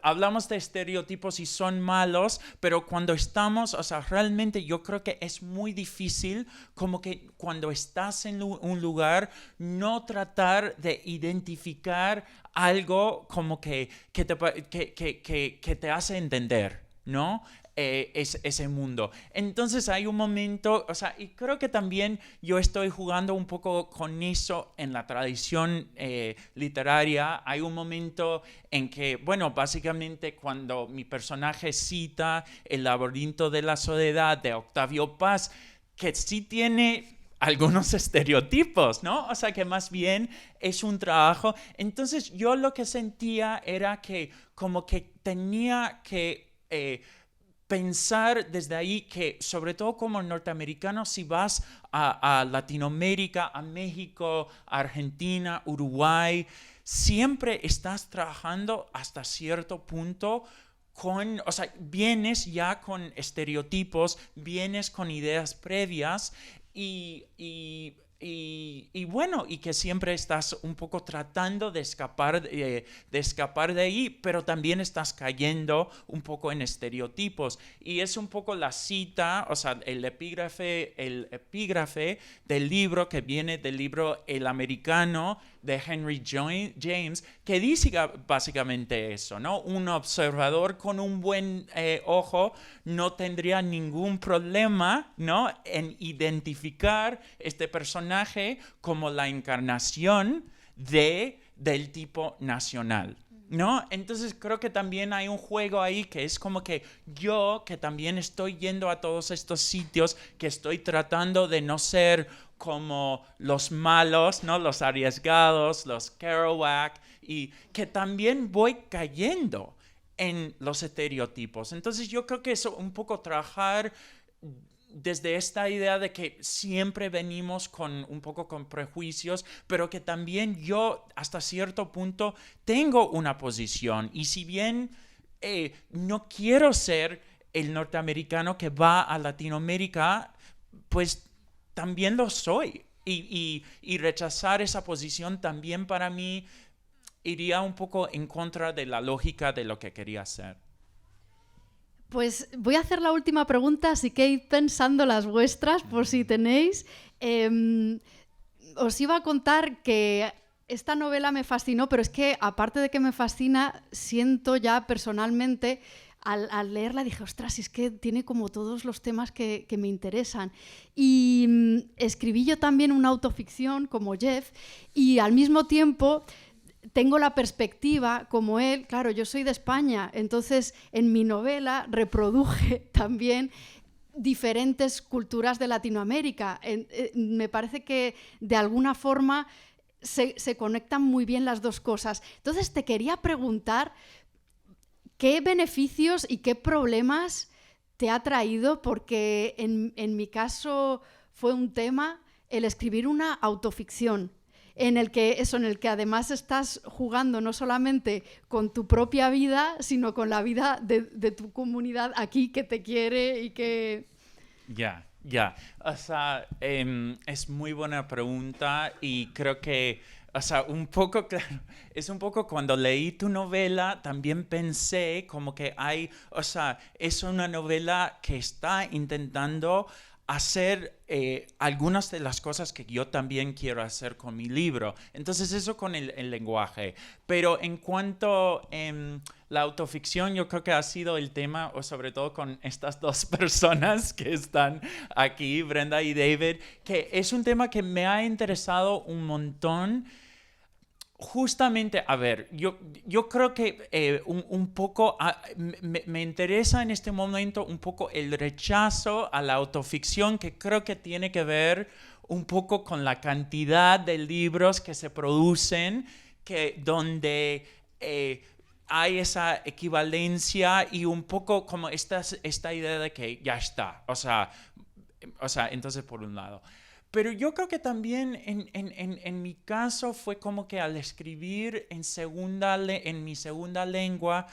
hablamos de estereotipos y son malos, pero cuando estamos, o sea, realmente yo creo que es muy difícil como que cuando estás en un lugar no tratar de identificar algo como que te hace entender, ¿no? Ese mundo. Entonces hay un momento, o sea, y creo que también yo estoy jugando un poco con eso en la tradición literaria. Hay un momento en que, bueno, básicamente cuando mi personaje cita El laberinto de la soledad de Octavio Paz, que sí tiene algunos estereotipos, ¿no? O sea, que más bien es un trabajo. Entonces yo lo que sentía era que como que tenía que pensar desde ahí que, sobre todo como norteamericano, si vas a Latinoamérica, a México, a Argentina, Uruguay, siempre estás trabajando hasta cierto punto o sea, vienes ya con estereotipos, vienes con ideas previas y bueno, y que siempre estás un poco tratando de escapar de ahí, pero también estás cayendo un poco en estereotipos. Y es un poco la cita, o sea, el epígrafe del libro que viene del libro El Americano de Henry James, que dice básicamente eso, ¿no? Un observador con un buen ojo no tendría ningún problema, ¿no? En identificar este personaje como la encarnación del tipo nacional, ¿no? Entonces creo que también hay un juego ahí que es como que yo, que también estoy yendo a todos estos sitios, que estoy tratando de no ser como los malos, ¿no? Los arriesgados, los Kerouac, y que también voy cayendo en los estereotipos. Entonces yo creo que eso un poco trabajar desde esta idea de que siempre venimos un poco con prejuicios, pero que también yo hasta cierto punto tengo una posición. Y si bien no quiero ser el norteamericano que va a Latinoamérica, pues también lo soy. Y rechazar esa posición también para mí iría un poco en contra de la lógica de lo que quería hacer. Pues voy a hacer la última pregunta, así que id pensando las vuestras por si tenéis. Os iba a contar que esta novela me fascinó, pero es que aparte de que me fascina, siento ya personalmente, al leerla dije, ostras, es que tiene como todos los temas que me interesan. Y escribí yo también una autoficción como Jeff y al mismo tiempo tengo la perspectiva, como él, claro, yo soy de España, entonces en mi novela reproduje también diferentes culturas de Latinoamérica. Me parece que de alguna forma se conectan muy bien las dos cosas. Entonces te quería preguntar qué beneficios y qué problemas te ha traído, porque en mi caso fue un tema el escribir una autoficción. En el que además estás jugando no solamente con tu propia vida, sino con la vida de tu comunidad aquí que te quiere y que... Ya. O sea, es muy buena pregunta y creo que, o sea, un poco, claro, es un poco cuando leí tu novela, también pensé como que o sea, es una novela que está intentando hacer algunas de las cosas que yo también quiero hacer con mi libro. Entonces eso con el lenguaje. Pero en cuanto a la autoficción, yo creo que ha sido el tema, o sobre todo con estas dos personas que están aquí, Brenda y David, que es un tema que me ha interesado un montón justamente, a ver, yo creo que un poco me interesa en este momento un poco el rechazo a la autoficción, que creo que tiene que ver un poco con la cantidad de libros que se producen, donde hay esa equivalencia y un poco como esta idea de que ya está, o sea, entonces por un lado. Pero yo creo que también en mi caso fue como que al escribir en mi segunda lengua,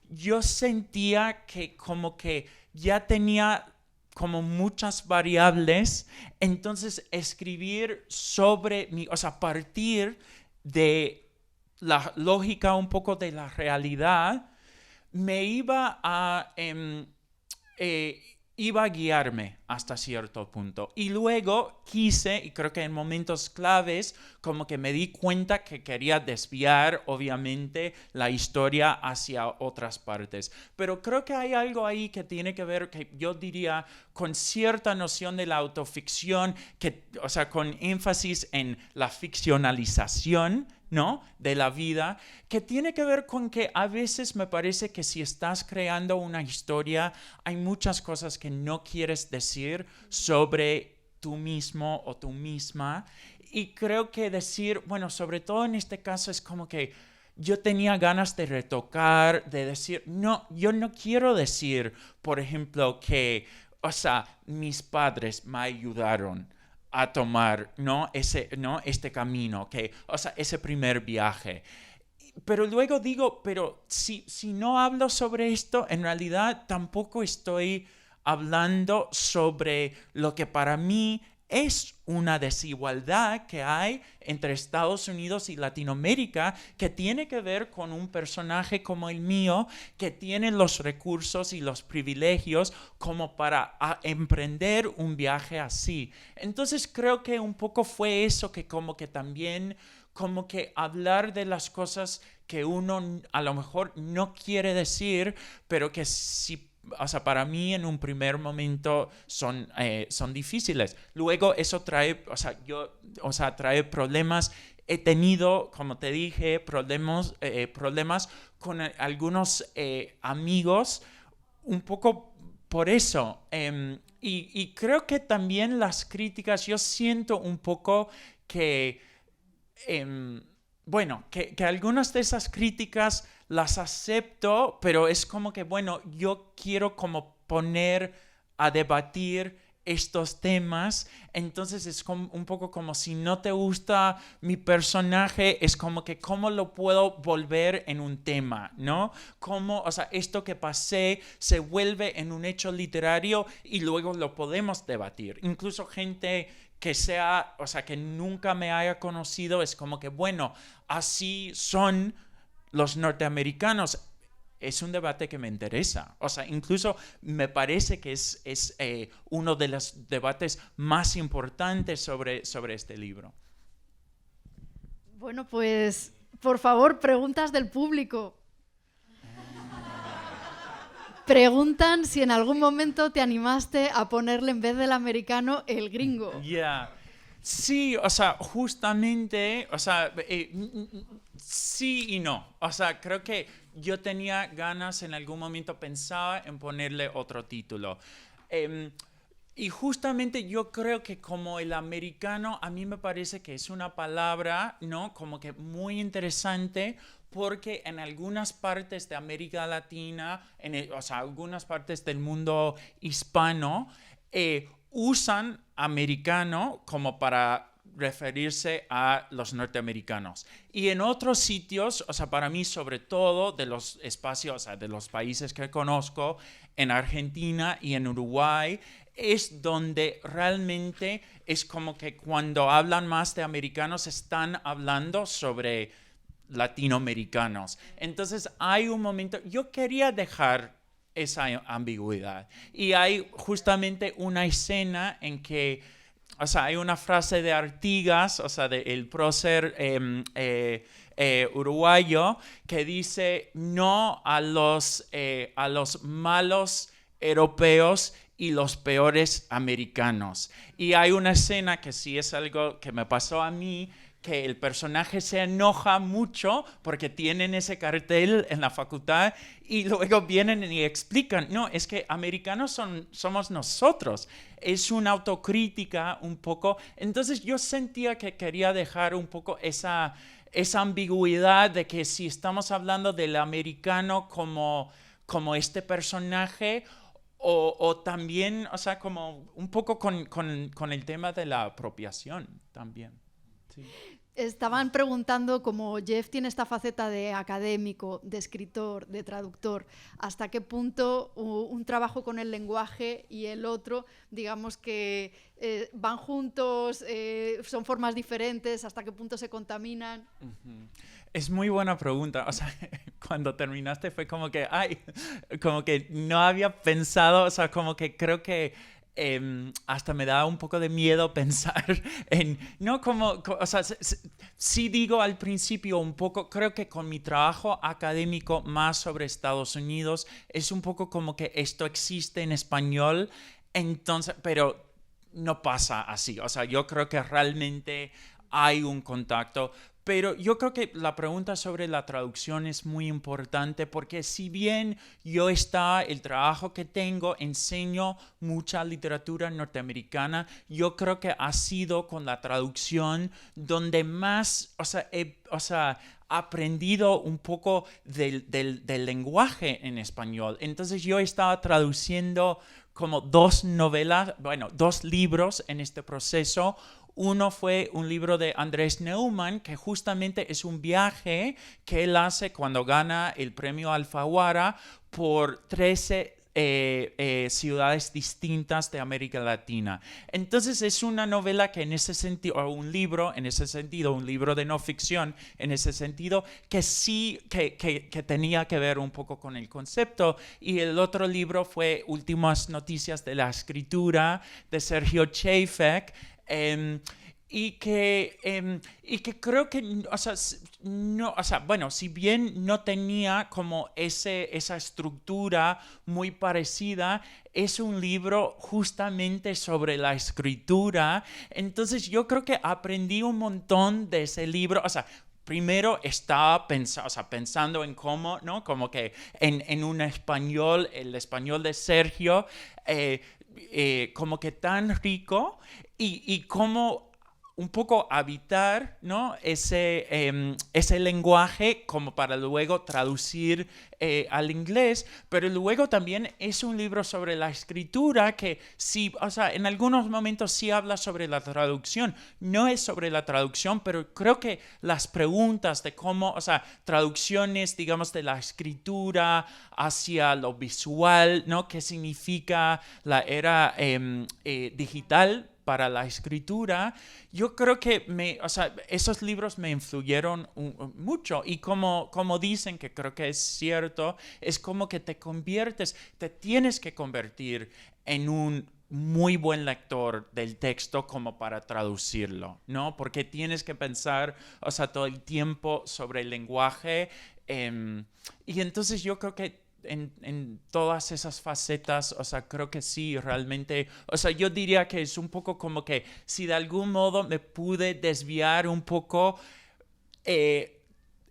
yo sentía que como que ya tenía como muchas variables, entonces escribir o sea, partir de la lógica un poco de la realidad, me iba a guiarme hasta cierto punto. Y luego quise, y creo que en momentos claves, como que me di cuenta que quería desviar, obviamente, la historia hacia otras partes. Pero creo que hay algo ahí que tiene que ver, que yo diría, con cierta noción de la autoficción, o sea, con énfasis en la ficcionalización, ¿no?, de la vida, que tiene que ver con que a veces me parece que si estás creando una historia, hay muchas cosas que no quieres decir sobre tú mismo o tú misma. Y creo que decir, bueno, sobre todo en este caso es como que yo tenía ganas de retocar, de decir, no, yo no quiero decir, por ejemplo, que, o sea, mis padres me ayudaron a tomar, ¿no?, este camino, o sea, ese primer viaje. Pero luego digo, pero si no hablo sobre esto, en realidad tampoco estoy hablando sobre lo que para mí es una desigualdad que hay entre Estados Unidos y Latinoamérica, que tiene que ver con un personaje como el mío, que tiene los recursos y los privilegios como para emprender un viaje así. Entonces creo que un poco fue eso, que como que también, como que hablar de las cosas que uno a lo mejor no quiere decir, pero que sí, o sea, para mí en un primer momento son difíciles. Luego eso trae, trae problemas. He tenido, como te dije, problemas con algunos amigos, un poco por eso. Y creo que también las críticas, yo siento un poco que, bueno, que algunas de esas críticas las acepto, pero es como que, bueno, yo quiero como poner a debatir estos temas, entonces es como, un poco como si no te gusta mi personaje, es como que cómo lo puedo volver en un tema, ¿no? Cómo, o sea, esto que pasé se vuelve en un hecho literario y luego lo podemos debatir. Incluso gente que sea, o sea, que nunca me haya conocido, es como que, bueno, así son los norteamericanos. Es un debate que me interesa. O sea, incluso me parece que es uno de los debates más importantes sobre este libro. Bueno, pues, por favor, preguntas del público. Preguntan si en algún momento te animaste a ponerle en vez del americano el gringo. Yeah. Sí, o sea, justamente, o sea, sí y no. O sea, creo que yo tenía ganas, en algún momento pensaba en ponerle otro título. Y justamente yo creo que como el americano, a mí me parece que es una palabra, ¿no?, como que muy interesante, porque en algunas partes de América Latina, o sea, algunas partes del mundo hispano, usan americano como para referirse a los norteamericanos. Y en otros sitios, o sea, para mí sobre todo de los espacios, o sea, de los países que conozco, en Argentina y en Uruguay, es donde realmente es como que cuando hablan más de americanos están hablando sobre latinoamericanos. Entonces hay un momento, yo quería dejar esa ambigüedad. Y hay justamente una escena en que, o sea, hay una frase de Artigas, o sea, del prócer uruguayo, que dice no a los malos europeos y los peores americanos. Y hay una escena que sí es algo que me pasó a mí, que el personaje se enoja mucho porque tienen ese cartel en la facultad y luego vienen y explican, no, es que americanos somos nosotros. Es una autocrítica un poco. Entonces yo sentía que quería dejar un poco esa ambigüedad de que si estamos hablando del americano como este personaje o también, o sea, como un poco con el tema de la apropiación también. Sí. Estaban preguntando, como Jeff tiene esta faceta de académico, de escritor, de traductor, hasta qué punto un trabajo con el lenguaje y el otro, digamos que van juntos, son formas diferentes, hasta qué punto se contaminan. Uh-huh. Es muy buena pregunta. O sea, cuando terminaste fue como que, como que no había pensado, o sea, como que creo que hasta me da un poco de miedo pensar en, no o sea, sí digo al principio un poco, creo que con mi trabajo académico más sobre Estados Unidos, es un poco como que esto existe en español, entonces, pero no pasa así. O sea, yo creo que realmente hay un contacto. Pero yo creo que la pregunta sobre la traducción es muy importante porque si bien el trabajo que tengo, enseño mucha literatura norteamericana, yo creo que ha sido con la traducción donde más, o sea, he aprendido un poco del lenguaje en español. Entonces yo estaba traduciendo como 2 novelas, bueno, 2 libros en este proceso. Uno fue un libro de Andrés Neumann, que justamente es un viaje que él hace cuando gana el premio Alfaguara por 13 ciudades distintas de América Latina. Entonces es una novela que en ese sentido, o un libro en ese sentido, un libro de no ficción en ese sentido, que sí, que tenía que ver un poco con el concepto. Y el otro libro fue Últimas noticias de la escritura, de Sergio Chafek, y que creo que, o sea, no, o sea, bueno, si bien no tenía como esa estructura muy parecida, es un libro justamente sobre la escritura. Entonces yo creo que aprendí un montón de ese libro, o sea, primero estaba pensando en cómo, ¿no? Como que en un español, el español de Sergio, como que tan rico y cómo un poco habitar, ¿no? ese lenguaje como para luego traducir al inglés, pero luego también es un libro sobre la escritura que sí, o sea, en algunos momentos sí habla sobre la traducción, no es sobre la traducción, pero creo que las preguntas de cómo, o sea, traducciones, digamos, de la escritura hacia lo visual, ¿no? ¿Qué significa la era digital para la escritura? Yo creo que esos libros me influyeron mucho y como dicen, que creo que es cierto, es como que te tienes que convertir en un muy buen lector del texto como para traducirlo, ¿no? Porque tienes que pensar, o sea, todo el tiempo sobre el lenguaje y entonces yo creo que en todas esas facetas, o sea, creo que sí, realmente, o sea, yo diría que es un poco como que si de algún modo me pude desviar un poco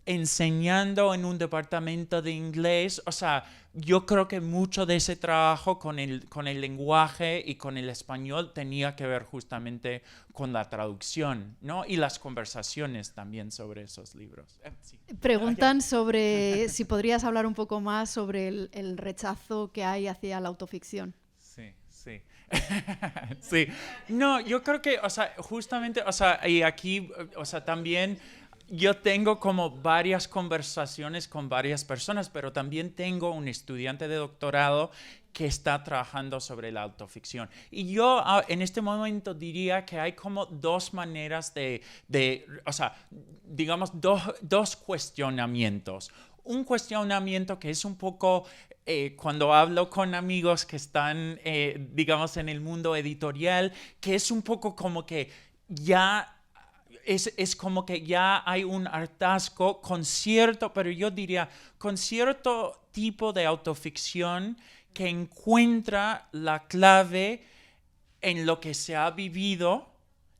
enseñando en un departamento de inglés, o sea, yo creo que mucho de ese trabajo con el lenguaje y con el español tenía que ver justamente con la traducción, ¿no? Y las conversaciones también sobre esos libros. Sí. Preguntan sobre si podrías hablar un poco más sobre el rechazo que hay hacia la autoficción. Sí. Sí. No, yo creo que, o sea, justamente, o sea, y aquí, o sea, también yo tengo como varias conversaciones con varias personas, pero también tengo un estudiante de doctorado que está trabajando sobre la autoficción. Y yo en este momento diría que hay como 2 maneras o sea, digamos, dos cuestionamientos. Un cuestionamiento que es un poco cuando hablo con amigos que están, digamos, en el mundo editorial, que es un poco como que ya es como que ya hay un hartazgo con cierto, pero yo diría, con cierto tipo de autoficción que encuentra la clave en lo que se ha vivido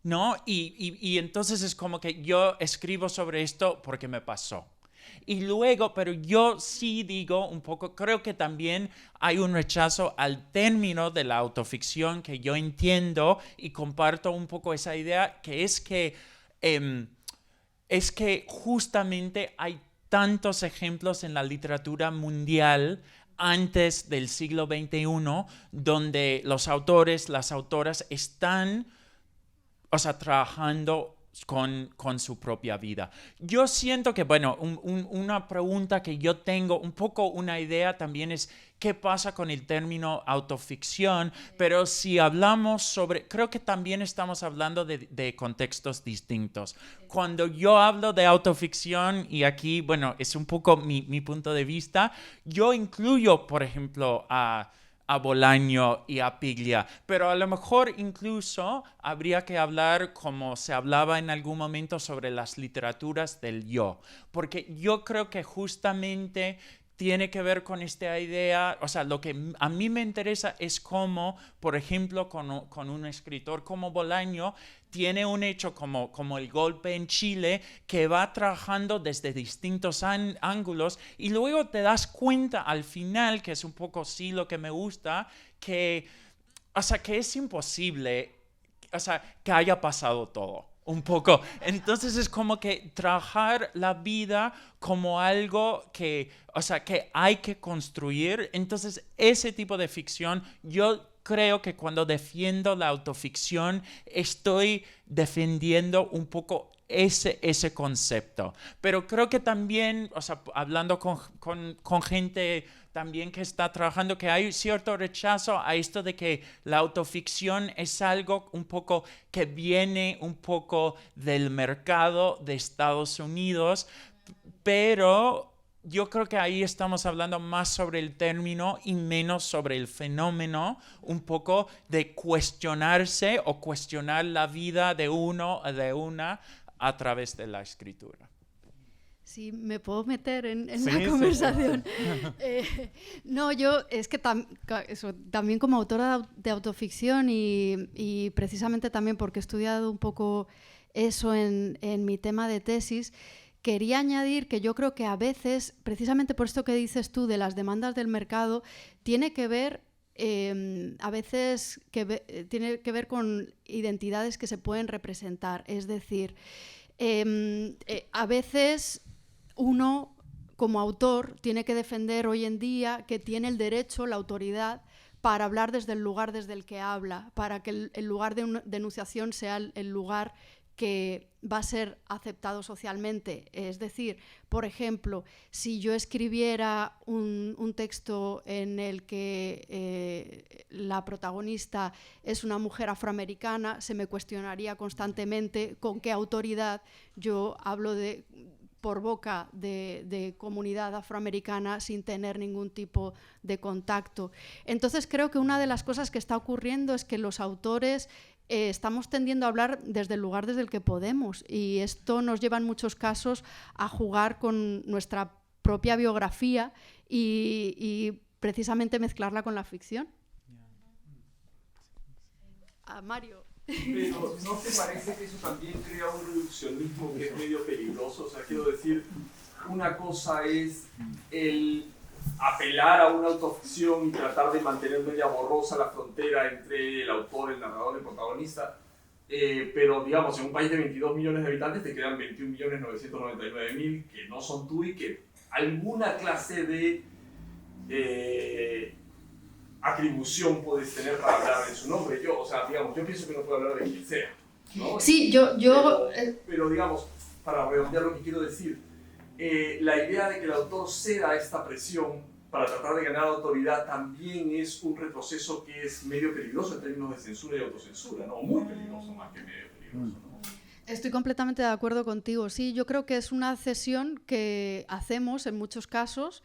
¿no? Y entonces es como que yo escribo sobre esto porque me pasó. Y luego, pero yo sí digo un poco, creo que también hay un rechazo al término de la autoficción que yo entiendo y comparto un poco esa idea, que es que justamente hay tantos ejemplos en la literatura mundial antes del siglo XXI donde los autores, las autoras están, o sea, trabajando con su propia vida. Yo siento que, bueno, una pregunta que yo tengo, un poco una idea también es qué pasa con el término autoficción, pero si hablamos sobre, creo que también estamos hablando de contextos distintos. Cuando yo hablo de autoficción, y aquí, bueno, es un poco mi punto de vista, yo incluyo, por ejemplo, a Bolaño y a Piglia, pero a lo mejor incluso habría que hablar como se hablaba en algún momento sobre las literaturas del yo, porque yo creo que justamente tiene que ver con esta idea, o sea, lo que a mí me interesa es cómo, por ejemplo, con un escritor como Bolaño, tiene un hecho como el golpe en Chile que va trabajando desde distintos ángulos y luego te das cuenta al final, que es un poco sí lo que me gusta, que, o sea, que es imposible, o sea, que haya pasado todo. Un poco. Entonces es como que trabajar la vida como algo que, o sea, que hay que construir. Entonces ese tipo de ficción, yo creo que cuando defiendo la autoficción estoy defendiendo un poco ese concepto. Pero creo que también, o sea, hablando con gente también que está trabajando, que hay cierto rechazo a esto de que la autoficción es algo un poco que viene un poco del mercado de Estados Unidos, pero yo creo que ahí estamos hablando más sobre el término y menos sobre el fenómeno, un poco de cuestionarse o cuestionar la vida de uno o de una a través de la escritura. Sí, me puedo meter en Sí, la conversación. No, yo es que también como autora de autoficción y precisamente también porque he estudiado un poco eso en mi tema de tesis, quería añadir que yo creo que a veces, precisamente por esto que dices tú de las demandas del mercado, tiene que ver a veces tiene que ver con identidades que se pueden representar. Es decir, a veces uno como autor tiene que defender hoy en día que tiene el derecho, la autoridad para hablar desde el lugar desde el que habla, para que el lugar de enunciación sea el lugar que va a ser aceptado socialmente. Es decir, por ejemplo, si yo escribiera un texto en el que la protagonista es una mujer afroamericana, se me cuestionaría constantemente con qué autoridad yo hablo por boca de comunidad afroamericana sin tener ningún tipo de contacto. Entonces creo que una de las cosas que está ocurriendo es que los autores estamos tendiendo a hablar desde el lugar desde el que podemos, y esto nos lleva en muchos casos a jugar con nuestra propia biografía y precisamente mezclarla con la ficción. Mario. Pero ¿no te parece que eso también crea un reduccionismo que es medio peligroso? O sea, quiero decir, una cosa es el apelar a una autoficción y tratar de mantener media borrosa la frontera entre el autor, el narrador y el protagonista, pero digamos, en un país de 22 millones de habitantes te quedan 21.999.000 que no son tú y que alguna clase de atribución puedes tener para hablar en su nombre. Yo pienso que no puedo hablar de quien sea, ¿no? Sí, pero digamos, para redondear lo que quiero decir, la idea de que el autor ceda a esta presión para tratar de ganar autoridad también es un retroceso que es medio peligroso en términos de censura y autocensura, ¿no? Muy peligroso más que medio peligroso, ¿no? Estoy completamente de acuerdo contigo. Sí, yo creo que es una cesión que hacemos en muchos casos,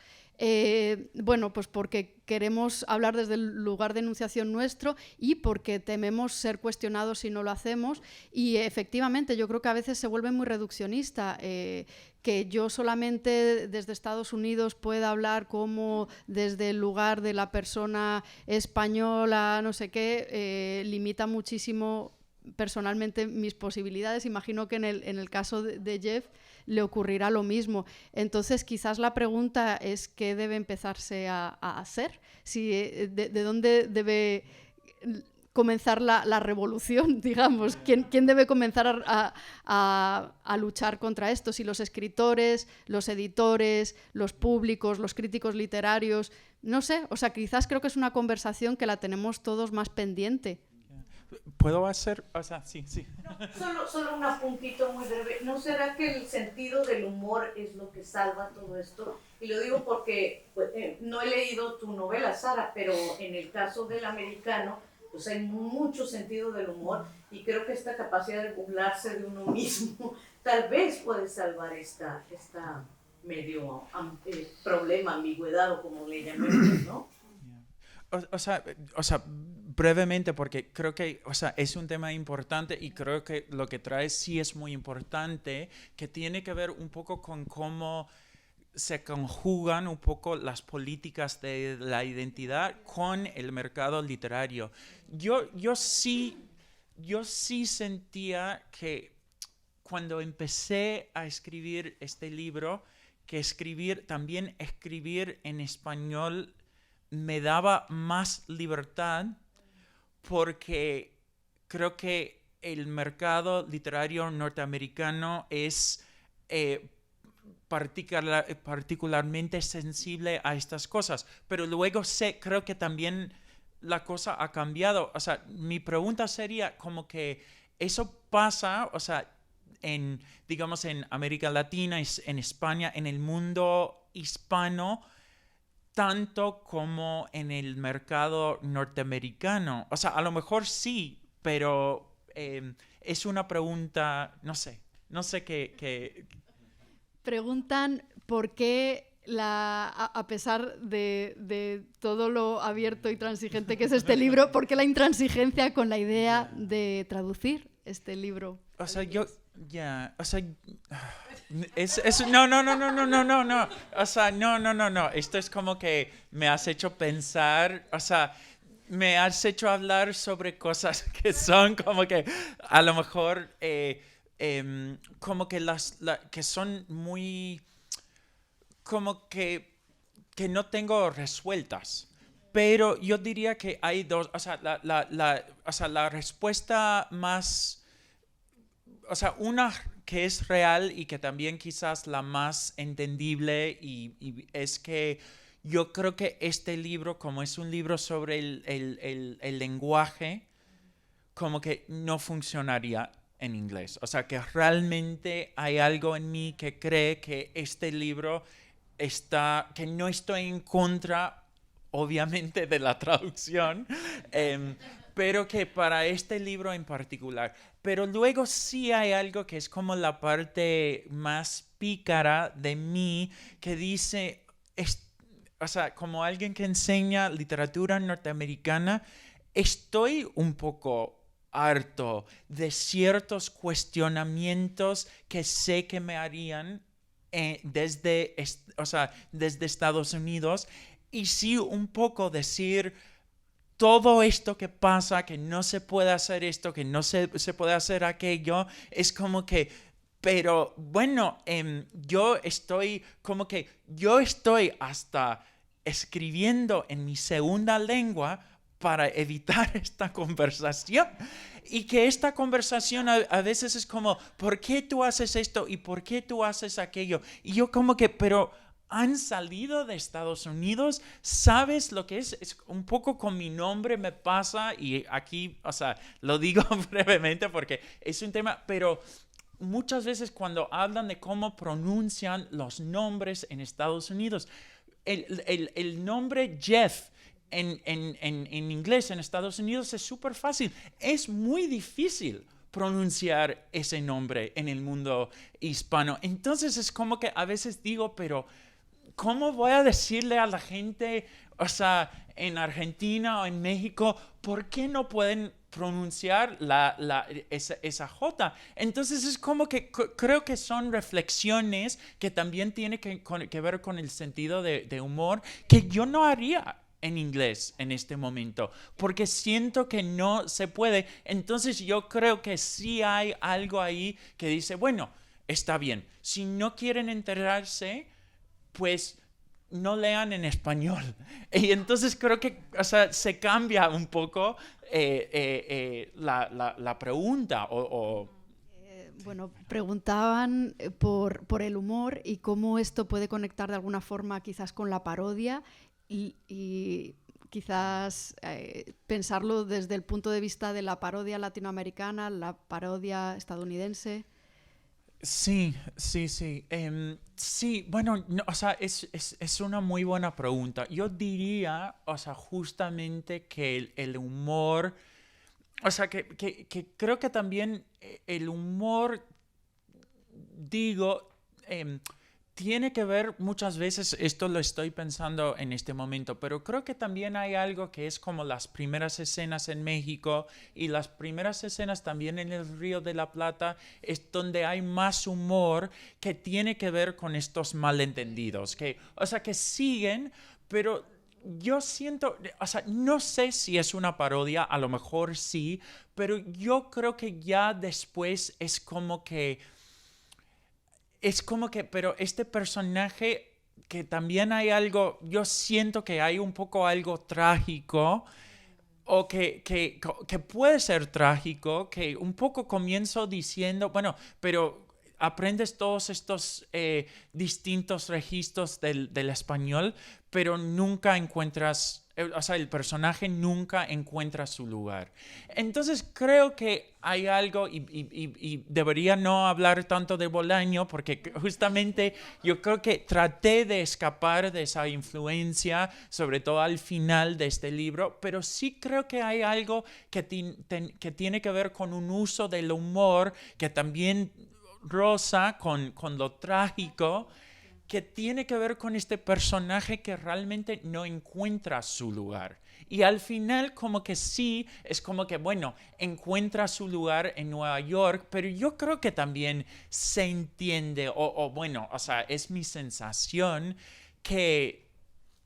bueno, pues porque queremos hablar desde el lugar de enunciación nuestro y porque tememos ser cuestionados si no lo hacemos, y efectivamente yo creo que a veces se vuelve muy reduccionista, que yo solamente desde Estados Unidos pueda hablar como desde el lugar de la persona española, no sé qué, limita muchísimo personalmente mis posibilidades. Imagino que en el caso de Jeff le ocurrirá lo mismo. Entonces, quizás la pregunta es qué debe empezarse a hacer, si, de dónde debe comenzar la revolución, digamos. ¿Quién debe comenzar a luchar contra esto? Si los escritores, los editores, los públicos, los críticos literarios, no sé. O sea, quizás creo que es una conversación que la tenemos todos más pendiente. ¿Puedo hacer? O sea, sí. No, solo un apuntito muy breve. ¿No será que el sentido del humor es lo que salva todo esto? Y lo digo porque pues, no he leído tu novela, Sara, pero en el caso del americano, pues hay mucho sentido del humor y creo que esta capacidad de burlarse de uno mismo tal vez puede salvar esta medio problema, ambigüedad o como le llamemos, ¿no? O sea, brevemente, porque creo que, o sea, es un tema importante y creo que lo que traes sí es muy importante, que tiene que ver un poco con cómo se conjugan un poco las políticas de la identidad con el mercado literario. Yo sí sentía que cuando empecé a escribir este libro, que también escribir en español me daba más libertad, porque creo que el mercado literario norteamericano es particularmente sensible a estas cosas. Pero luego creo que también la cosa ha cambiado. O sea, mi pregunta sería como que eso pasa, o sea, digamos en América Latina, en España, en el mundo hispano, tanto como en el mercado norteamericano. O sea, a lo mejor sí, pero es una pregunta, no sé qué. Preguntan por qué, a pesar de todo lo abierto y transigente que es este libro, ¿por qué la intransigencia con la idea de traducir este libro? O sea, no. O sea, no. Esto es como que me has hecho pensar, o sea, me has hecho hablar sobre cosas que son como que a lo mejor como que que son muy como que no tengo resueltas. Pero yo diría que hay dos, o sea, la respuesta más, o sea, una que es real y que también quizás la más entendible y es que yo creo que este libro, como es un libro sobre el lenguaje, como que no funcionaría en inglés. O sea, que realmente hay algo en mí que cree que este libro que no estoy en contra, obviamente, de la traducción, pero que para este libro en particular. Pero luego sí hay algo que es como la parte más pícara de mí que dice, o sea, como alguien que enseña literatura norteamericana, estoy un poco harto de ciertos cuestionamientos que sé que me harían desde Estados Unidos, y sí un poco decir todo esto que pasa, que no se puede hacer esto, que no se puede hacer aquello, es como que, pero bueno, yo estoy hasta escribiendo en mi segunda lengua para evitar esta conversación. Y que esta conversación a veces es como, ¿por qué tú haces esto? ¿Y por qué tú haces aquello? Y yo como que, pero han salido de Estados Unidos, ¿sabes lo que es? Es un poco con mi nombre me pasa, y aquí, o sea, lo digo brevemente porque es un tema, pero muchas veces cuando hablan de cómo pronuncian los nombres en Estados Unidos, el nombre Jeff en inglés en Estados Unidos es súper fácil. Es muy difícil pronunciar ese nombre en el mundo hispano. Entonces es como que a veces digo, pero ¿cómo voy a decirle a la gente, o sea, en Argentina o en México, por qué no pueden pronunciar esa J? Entonces es como que creo que son reflexiones que también tienen que ver con el sentido de humor que yo no haría en inglés en este momento, porque siento que no se puede. Entonces yo creo que sí hay algo ahí que dice, bueno, está bien, si no quieren enterarse, pues no lean en español. Y entonces creo que, o sea, se cambia un poco la pregunta Bueno, preguntaban por el humor y cómo esto puede conectar de alguna forma quizás con la parodia y quizás pensarlo desde el punto de vista de la parodia latinoamericana, la parodia estadounidense. Sí. Sí, bueno, no, o sea, es una muy buena pregunta. Yo diría, o sea, justamente que el humor, o sea, que creo que también el humor, digo, tiene que ver muchas veces, esto lo estoy pensando en este momento, pero creo que también hay algo que es como las primeras escenas en México y las primeras escenas también en el Río de la Plata, es donde hay más humor que tiene que ver con estos malentendidos, que, o sea, que siguen, pero yo siento, o sea, no sé si es una parodia, a lo mejor sí, pero yo creo que ya después es como que, pero este personaje que también hay algo, yo siento que hay un poco algo trágico, o que puede ser trágico, que un poco comienzo diciendo, bueno, pero aprendes todos estos distintos registros del español, pero nunca encuentras, o sea, el personaje nunca encuentra su lugar. Entonces creo que hay algo, y debería no hablar tanto de Bolaño, porque justamente yo creo que traté de escapar de esa influencia, sobre todo al final de este libro, pero sí creo que hay algo que tiene que ver con un uso del humor que también roza con lo trágico, que tiene que ver con este personaje que realmente no encuentra su lugar. Y al final como que sí, es como que, bueno, encuentra su lugar en Nueva York, pero yo creo que también se entiende, bueno, o sea, es mi sensación que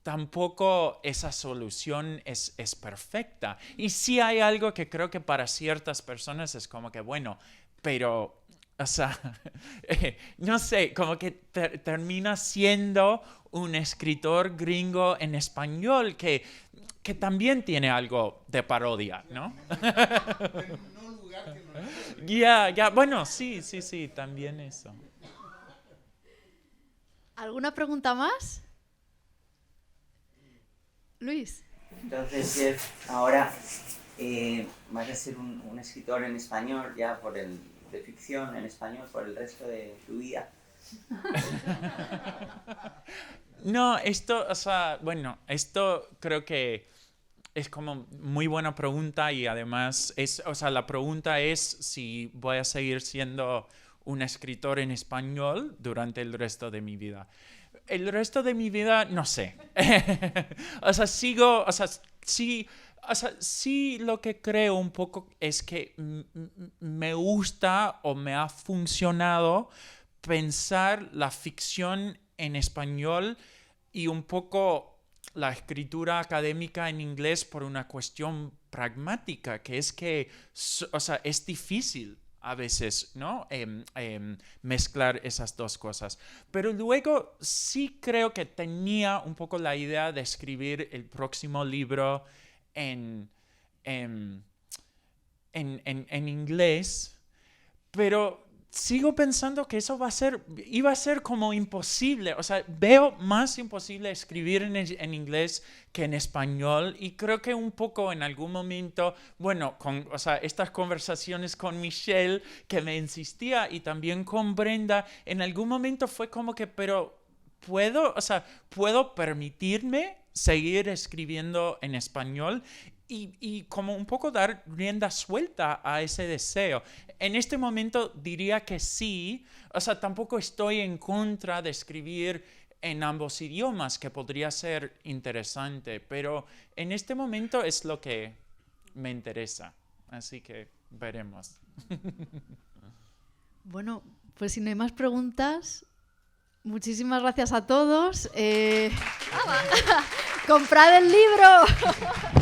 tampoco esa solución es perfecta. Y sí hay algo que creo que para ciertas personas es como que, bueno, pero... O sea, no sé, como que termina siendo un escritor gringo en español que también tiene algo de parodia, ¿no? Ya, bueno, sí, también eso. ¿Alguna pregunta más? Luis. Entonces, Jeff, ahora vas a ser un escritor en español ya de ficción en español por el resto de tu vida. No, esto, o sea, bueno, esto creo que es como muy buena pregunta y además o sea, la pregunta es si voy a seguir siendo un escritor en español durante el resto de mi vida. El resto de mi vida, no sé. O sea, sigo, o sea, sí... O sea, sí lo que creo un poco es que me gusta o me ha funcionado pensar la ficción en español y un poco la escritura académica en inglés por una cuestión pragmática, que es que, o sea, es difícil a veces, ¿no? Mezclar esas dos cosas. Pero luego sí creo que tenía un poco la idea de escribir el próximo libro en inglés, pero sigo pensando que eso iba a ser como imposible. O sea, veo más imposible escribir en inglés que en español, y creo que un poco en algún momento, bueno, o sea, estas conversaciones con Michelle que me insistía y también con Brenda, en algún momento fue como que, pero puedo permitirme seguir escribiendo en español y como un poco dar rienda suelta a ese deseo. En este momento diría que sí, o sea, tampoco estoy en contra de escribir en ambos idiomas, que podría ser interesante, pero en este momento es lo que me interesa, así que veremos. Bueno, pues si no hay más preguntas, muchísimas gracias a todos. ¡Comprad el libro!